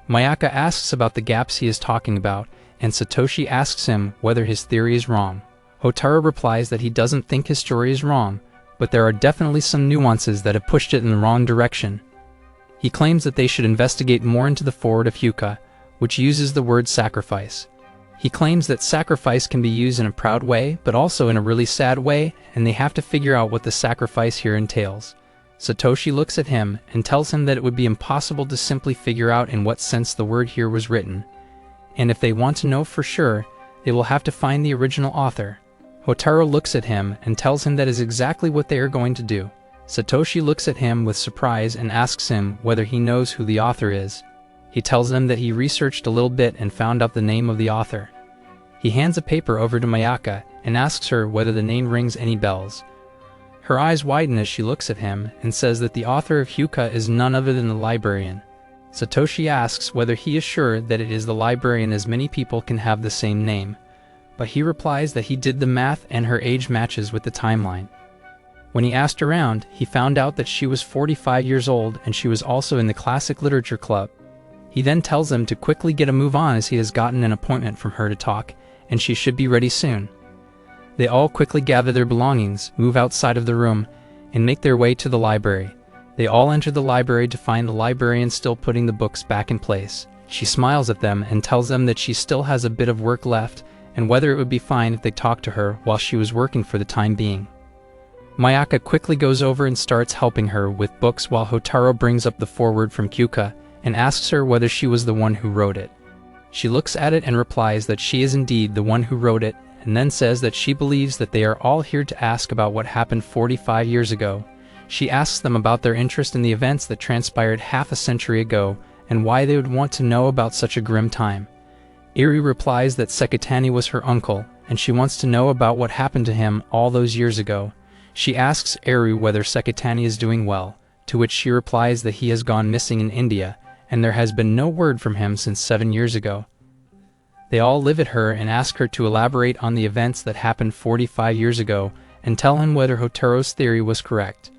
Mayaka asks about the gaps he is talking about, and Satoshi asks him whether his theory is wrong. Hotaro replies that he doesn't think his story is wrong, but there are definitely some nuances that have pushed it in the wrong direction. He claims that they should investigate more into the foreword of Hyuka, which uses the word sacrifice. He claims that sacrifice can be used in a proud way, but also in a really sad way, and they have to figure out what the sacrifice here entails. Satoshi looks at him and tells him that it would be impossible to simply figure out in what sense the word here was written, and if they want to know for sure, they will have to find the original author. Hotaru looks at him and tells him that is exactly what they are going to do. Satoshi looks at him with surprise and asks him whether he knows who the author is. He tells them that he researched a little bit and found out the name of the author. He hands a paper over to Mayaka and asks her whether the name rings any bells. Her eyes widen as she looks at him and says that the author of Hyuka is none other than the librarian. Satoshi asks whether he is sure that it is the librarian, as many people can have the same name, but he replies that he did the math and her age matches with the timeline. When he asked around, he found out that she was 45 years old and she was also in the classic literature club. He then tells them to quickly get a move on as he has gotten an appointment from her to talk, and she should be ready soon. They all quickly gather their belongings, move outside of the room, and make their way to the library. They all enter the library to find the librarian still putting the books back in place. She smiles at them and tells them that she still has a bit of work left, and whether it would be fine if they talked to her while she was working for the time being. Mayaka quickly goes over and starts helping her with books while Hotaru brings up the foreword from Kyuka and asks her whether she was the one who wrote it. She looks at it and replies that she is indeed the one who wrote it, and then says that she believes that they are all here to ask about what happened 45 years ago. She asks them about their interest in the events that transpired half a century ago and why they would want to know about such a grim time. Eri replies that Sekitani was her uncle, and she wants to know about what happened to him all those years ago. She asks Eri whether Sekitani is doing well, to which she replies that he has gone missing in India, and there has been no word from him since 7 years ago. They all live at her and ask her to elaborate on the events that happened 45 years ago and tell him whether Hotaru's theory was correct.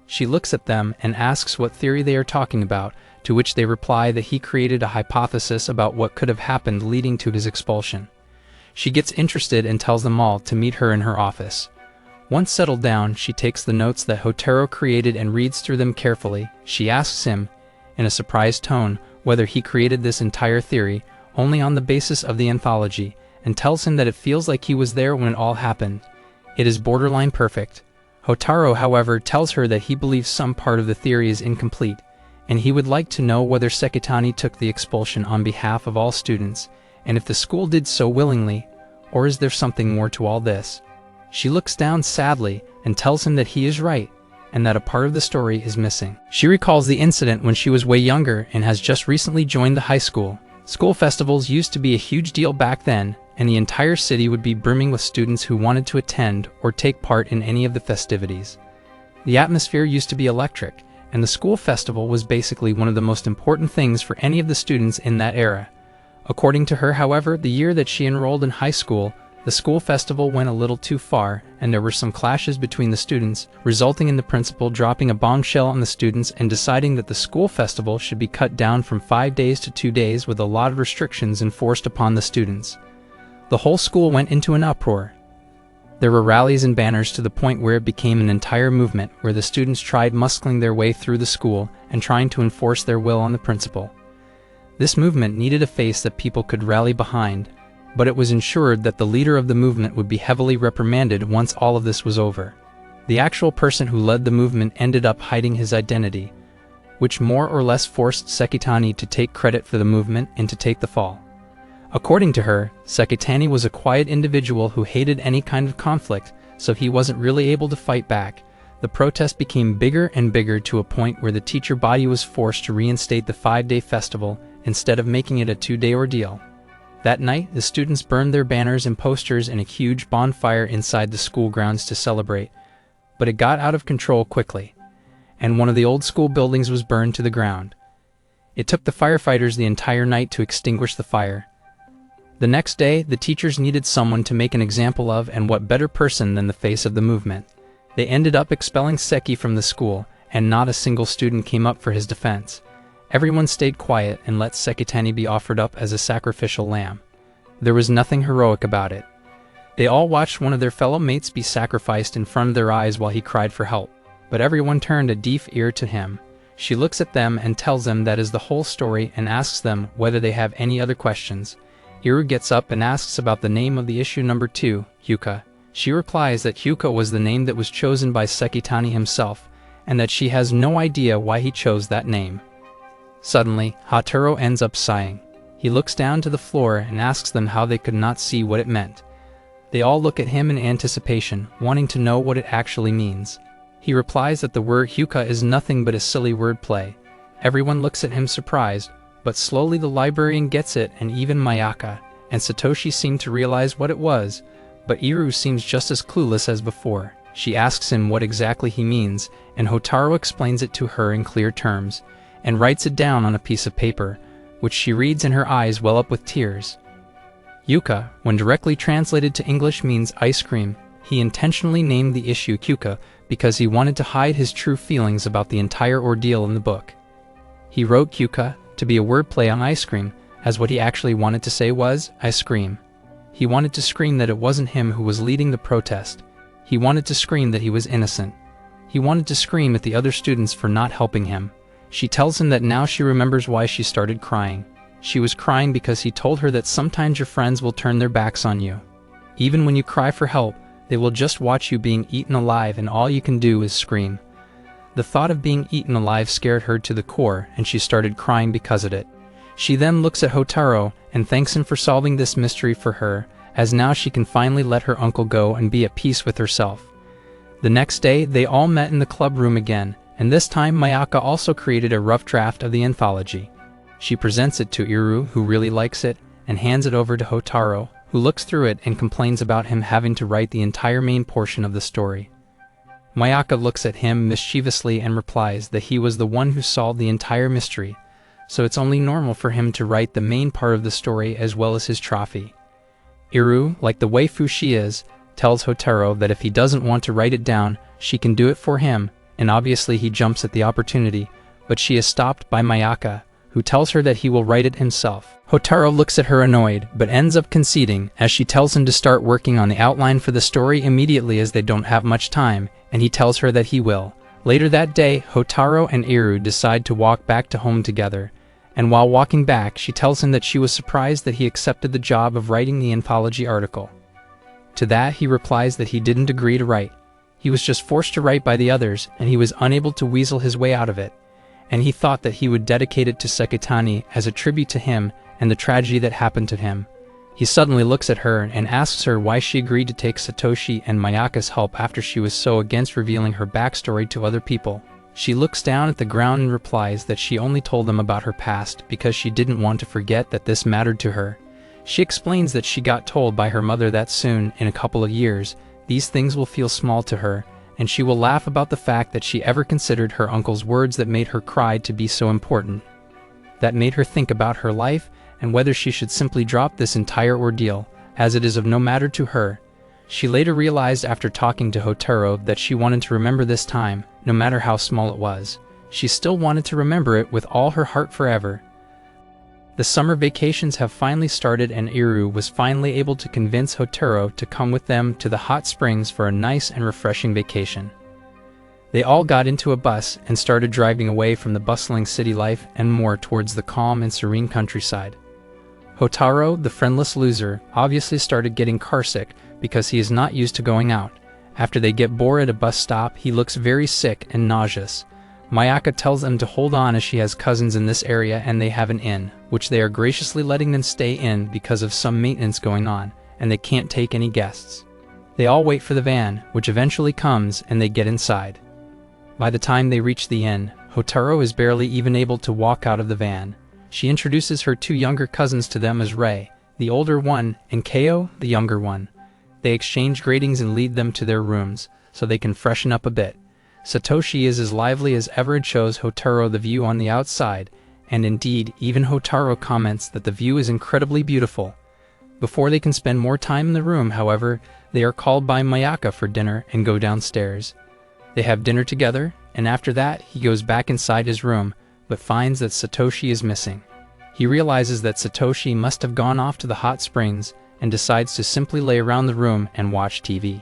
She looks at them and asks what theory they are talking about, to which they reply that he created a hypothesis about what could have happened leading to his expulsion. She gets interested and tells them all to meet her in her office. Once settled down, she takes the notes that Hotaru created and reads through them carefully. She asks him, in a surprised tone, whether he created this entire theory only on the basis of the anthology, and tells him that it feels like he was there when it all happened. It is borderline perfect. Hotaru, however, tells her that he believes some part of the theory is incomplete, and he would like to know whether Sekitani took the expulsion on behalf of all students, and if the school did so willingly, or is there something more to all this? She looks down sadly and tells him that he is right, and that a part of the story is missing. She recalls the incident when she was way younger and has just recently joined the high school. School festivals used to be a huge deal back then, and the entire city would be brimming with students who wanted to attend or take part in any of the festivities. The atmosphere used to be electric, and the school festival was basically one of the most important things for any of the students in that era. According to her, however, the year that she enrolled in high school, the school festival went a little too far, and there were some clashes between the students, resulting in the principal dropping a bombshell on the students and deciding that the school festival should be cut down from 5 days to 2 days, with a lot of restrictions enforced upon the students. The whole school went into an uproar. There were rallies and banners to the point where it became an entire movement, where the students tried muscling their way through the school and trying to enforce their will on the principal. This movement needed a face that people could rally behind, but it was ensured that the leader of the movement would be heavily reprimanded once all of this was over. The actual person who led the movement ended up hiding his identity, which more or less forced Sekitani to take credit for the movement and to take the fall. According to her, Sekitani was a quiet individual who hated any kind of conflict, so he wasn't really able to fight back. The protest became bigger and bigger to a point where the teacher body was forced to reinstate the 5-day festival instead of making it a 2-day ordeal. That night, the students burned their banners and posters in a huge bonfire inside the school grounds to celebrate, but it got out of control quickly, and one of the old school buildings was burned to the ground. It took the firefighters the entire night to extinguish the fire. The next day, the teachers needed someone to make an example of, and what better person than the face of the movement. They ended up expelling Seki from the school, and not a single student came up for his defense. Everyone stayed quiet and let Sekitani be offered up as a sacrificial lamb. There was nothing heroic about it. They all watched one of their fellow mates be sacrificed in front of their eyes while he cried for help, but everyone turned a deaf ear to him. She looks at them and tells them that is the whole story and asks them whether they have any other questions. Iru gets up and asks about the name of the issue number 2, Hyuka. She replies that Hyuka was the name that was chosen by Sekitani himself, and that she has no idea why he chose that name. Suddenly, Hotaru ends up sighing. He looks down to the floor and asks them how they could not see what it meant. They all look at him in anticipation, wanting to know what it actually means. He replies that the word hyuka is nothing but a silly wordplay. Everyone looks at him surprised, but slowly the librarian gets it, and even Mayaka and Satoshi seem to realize what it was, but Iru seems just as clueless as before. She asks him what exactly he means, and Hotaru explains it to her in clear terms, and writes it down on a piece of paper, which she reads and her eyes well up with tears. Yuka, when directly translated to English, means ice cream. He intentionally named the issue Kyuka because he wanted to hide his true feelings about the entire ordeal in the book. He wrote Kyuka to be a wordplay on ice cream, as what he actually wanted to say was, I scream. He wanted to scream that it wasn't him who was leading the protest. He wanted to scream that he was innocent. He wanted to scream at the other students for not helping him. She tells him that now she remembers why she started crying. She was crying because he told her that sometimes your friends will turn their backs on you. Even when you cry for help, they will just watch you being eaten alive, and all you can do is scream. The thought of being eaten alive scared her to the core, and she started crying because of it. She then looks at Hotaru and thanks him for solving this mystery for her, as now she can finally let her uncle go and be at peace with herself. The next day, they all met in the club room again, and this time Mayaka also created a rough draft of the anthology. She presents it to Iru, who really likes it, and hands it over to Hotaru, who looks through it and complains about him having to write the entire main portion of the story. Mayaka looks at him mischievously and replies that he was the one who solved the entire mystery, so it's only normal for him to write the main part of the story as well as his trophy. Iru, like the waifu she is, tells Hotaru that if he doesn't want to write it down, she can do it for him, and obviously he jumps at the opportunity, but she is stopped by Mayaka, who tells her that he will write it himself. Hotaru looks at her annoyed, but ends up conceding, as she tells him to start working on the outline for the story immediately as they don't have much time, and he tells her that he will. Later that day, Hotaru and Iru decide to walk back to home together, and while walking back, she tells him that she was surprised that he accepted the job of writing the anthology article. To that, he replies that he didn't agree to write. He was just forced to write by the others, and he was unable to weasel his way out of it, and he thought that he would dedicate it to Sekitani as a tribute to him and the tragedy that happened to him. He suddenly looks at her and asks her why she agreed to take Satoshi and Mayaka's help after she was so against revealing her backstory to other people. She looks down at the ground and replies that she only told them about her past because she didn't want to forget that this mattered to her. She explains that she got told by her mother that soon, in a couple of years, these things will feel small to her, and she will laugh about the fact that she ever considered her uncle's words that made her cry to be so important. That made her think about her life and whether she should simply drop this entire ordeal, as it is of no matter to her. She later realized after talking to Hotaru that she wanted to remember this time, no matter how small it was. She still wanted to remember it with all her heart forever. The summer vacations have finally started, and Iru was finally able to convince Hotaru to come with them to the hot springs for a nice and refreshing vacation. They all got into a bus and started driving away from the bustling city life and more towards the calm and serene countryside. Hotaru, the friendless loser, obviously started getting carsick because he is not used to going out. After they get bored at a bus stop, he looks very sick and nauseous. Mayaka tells them to hold on as she has cousins in this area and they have an inn, which they are graciously letting them stay in because of some maintenance going on, and they can't take any guests. They all wait for the van, which eventually comes, and they get inside. By the time they reach the inn, Hotaru is barely even able to walk out of the van. She introduces her two younger cousins to them as Rei, the older one, and Keo, the younger one. They exchange greetings and lead them to their rooms, so they can freshen up a bit. Satoshi is as lively as ever and shows Hotaru the view on the outside, and indeed, even Hotaru comments that the view is incredibly beautiful. Before they can spend more time in the room, however, they are called by Mayaka for dinner and go downstairs. They have dinner together, and after that, he goes back inside his room, but finds that Satoshi is missing. He realizes that Satoshi must have gone off to the hot springs, and decides to simply lay around the room and watch TV.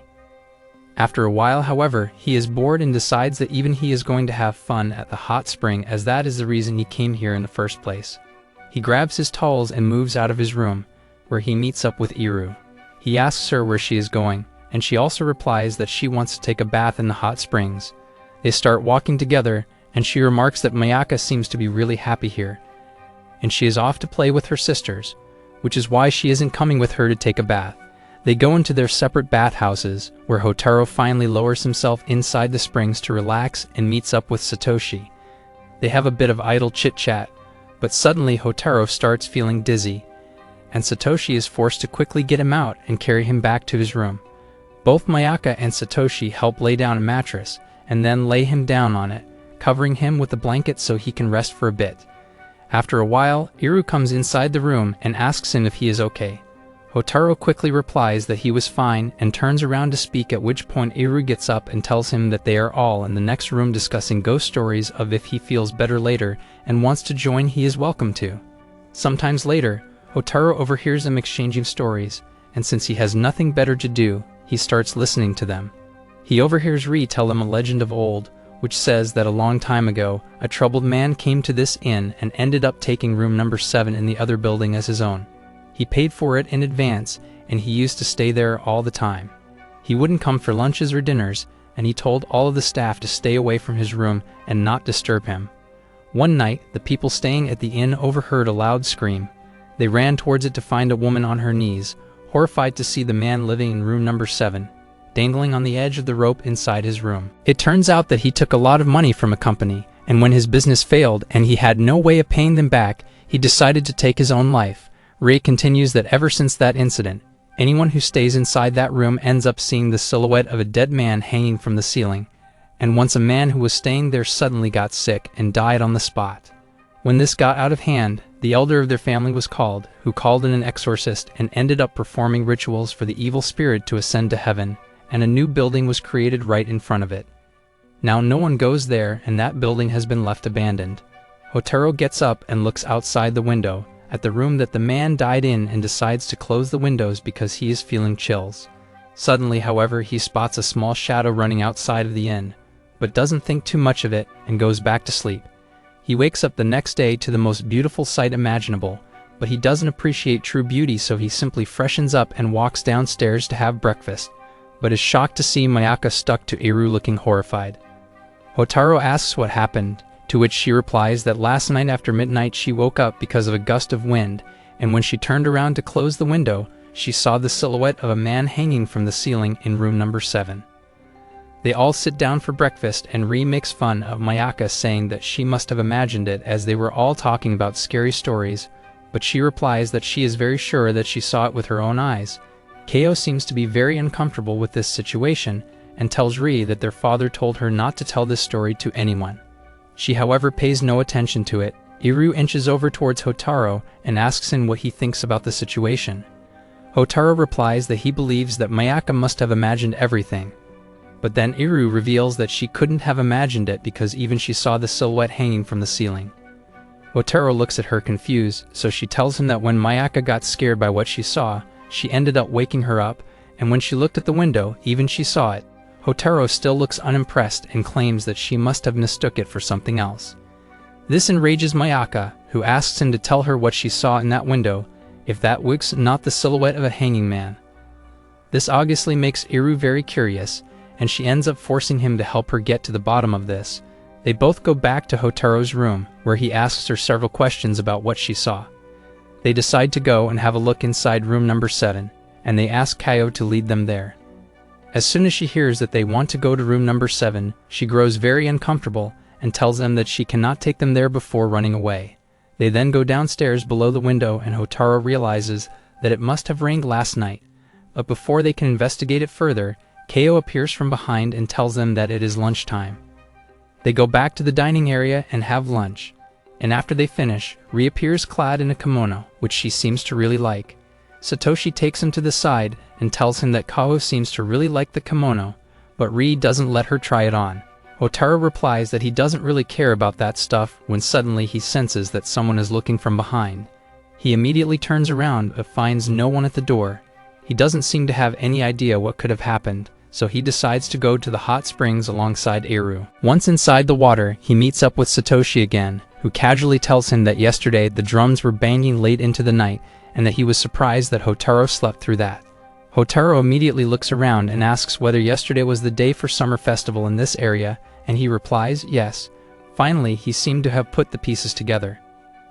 After a while, however, he is bored and decides that even he is going to have fun at the hot spring, as that is the reason he came here in the first place. He grabs his towels and moves out of his room, where he meets up with Iru. He asks her where she is going, and she also replies that she wants to take a bath in the hot springs. They start walking together, and she remarks that Mayaka seems to be really happy here, and she is off to play with her sisters, which is why she isn't coming with her to take a bath. They go into their separate bathhouses, where Hotaru finally lowers himself inside the springs to relax and meets up with Satoshi. They have a bit of idle chit-chat, but suddenly Hotaru starts feeling dizzy, and Satoshi is forced to quickly get him out and carry him back to his room. Both Mayaka and Satoshi help lay down a mattress, and then lay him down on it, covering him with a blanket so he can rest for a bit. After a while, Iru comes inside the room and asks him if he is okay. Hotaru quickly replies that he was fine and turns around to speak, at which point Iru gets up and tells him that they are all in the next room discussing ghost stories of if he feels better later and wants to join, he is welcome to. Sometimes later, Hotaru overhears them exchanging stories, and since he has nothing better to do, he starts listening to them. He overhears Ri tell them a legend of old, which says that a long time ago, a troubled man came to this inn and ended up taking room number 7 in the other building as his own. He paid for it in advance, and he used to stay there all the time. He wouldn't come for lunches or dinners, and he told all of the staff to stay away from his room and not disturb him. One night, the people staying at the inn overheard a loud scream. They ran towards it to find a woman on her knees, horrified to see the man living in room number 7. Dangling on the edge of the rope inside his room. It turns out that he took a lot of money from a company, and when his business failed and he had no way of paying them back, he decided to take his own life. Ray continues that ever since that incident, anyone who stays inside that room ends up seeing the silhouette of a dead man hanging from the ceiling, and once a man who was staying there suddenly got sick and died on the spot. When this got out of hand, the elder of their family was called, who called in an exorcist and ended up performing rituals for the evil spirit to ascend to heaven, and a new building was created right in front of it. Now no one goes there, and that building has been left abandoned. Hotaru gets up and looks outside the window at the room that the man died in and decides to close the windows because he is feeling chills. Suddenly, however, he spots a small shadow running outside of the inn, but doesn't think too much of it and goes back to sleep. He wakes up the next day to the most beautiful sight imaginable, but he doesn't appreciate true beauty, so he simply freshens up and walks downstairs to have breakfast, but is shocked to see Mayaka stuck to Iru looking horrified. Hotaru asks what happened, to which she replies that last night after midnight she woke up because of a gust of wind, and when she turned around to close the window, she saw the silhouette of a man hanging from the ceiling in room number 7. They all sit down for breakfast, and Ri makes fun of Mayaka, saying that she must have imagined it as they were all talking about scary stories, but she replies that she is very sure that she saw it with her own eyes. Keo seems to be very uncomfortable with this situation and tells Ri that their father told her not to tell this story to anyone. She, however, pays no attention to it. Iru inches over towards Hotaru and asks him what he thinks about the situation. Hotaru replies that he believes that Mayaka must have imagined everything, but then Iru reveals that she couldn't have imagined it because even she saw the silhouette hanging from the ceiling. Hotaru looks at her confused, so she tells him that when Mayaka got scared by what she saw, she ended up waking her up, and when she looked at the window, even she saw it. Hotaru still looks unimpressed and claims that she must have mistook it for something else. This enrages Mayaka, who asks him to tell her what she saw in that window, if that was not the silhouette of a hanging man. This obviously makes Iru very curious, and she ends up forcing him to help her get to the bottom of this. They both go back to Hotaru's room, where he asks her several questions about what she saw. They decide to go and have a look inside room number 7, and they ask Kaio to lead them there. As soon as she hears that they want to go to room number 7, she grows very uncomfortable and tells them that she cannot take them there before running away. They then go downstairs below the window, and Hotaru realizes that it must have rained last night, but before they can investigate it further, Kaio appears from behind and tells them that it is lunchtime. They go back to the dining area and have lunch, and after they finish, reappears clad in a kimono, which she seems to really like. Satoshi takes him to the side and tells him that Kaho seems to really like the kimono, but Ri doesn't let her try it on. Hotaru replies that he doesn't really care about that stuff when suddenly he senses that someone is looking from behind. He immediately turns around but finds no one at the door. He doesn't seem to have any idea what could have happened, so he decides to go to the hot springs alongside Iru. Once inside the water, he meets up with Satoshi again, who casually tells him that yesterday the drums were banging late into the night and that he was surprised that Hotaru slept through that. Hotaru immediately looks around and asks whether yesterday was the day for summer festival in this area, And he replies, yes. Finally, he seemed to have put the pieces together.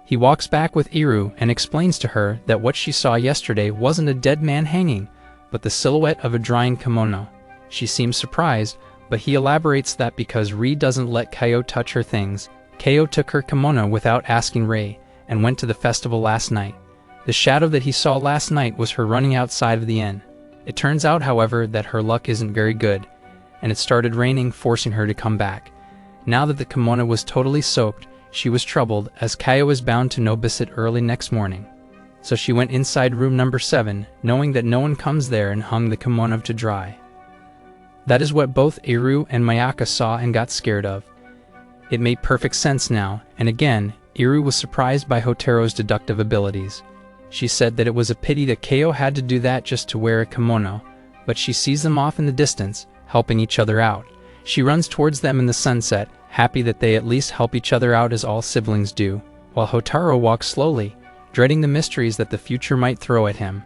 He walks back with Iru and explains to her that what she saw yesterday wasn't a dead man hanging, but the silhouette of a drying kimono. She seems surprised, but he elaborates that because Ri doesn't let Kayo touch her things, Kayo took her kimono without asking Rei and went to the festival last night. The shadow that he saw last night was her running outside of the inn. It turns out, however, that her luck isn't very good, and it started raining, forcing her to come back. Now that the kimono was totally soaked, she was troubled, as Kayo was bound to notice it early next morning. So she went inside room number 7, knowing that no one comes there, and hung the kimono to dry. That is what both Iru and Mayaka saw and got scared of. It made perfect sense now, and again, Iru was surprised by Hotaro's deductive abilities. She said that it was a pity that Kayo had to do that just to wear a kimono, but she sees them off in the distance, helping each other out. She runs towards them in the sunset, happy that they at least help each other out as all siblings do, while Hotaro walks slowly, dreading the mysteries that the future might throw at him.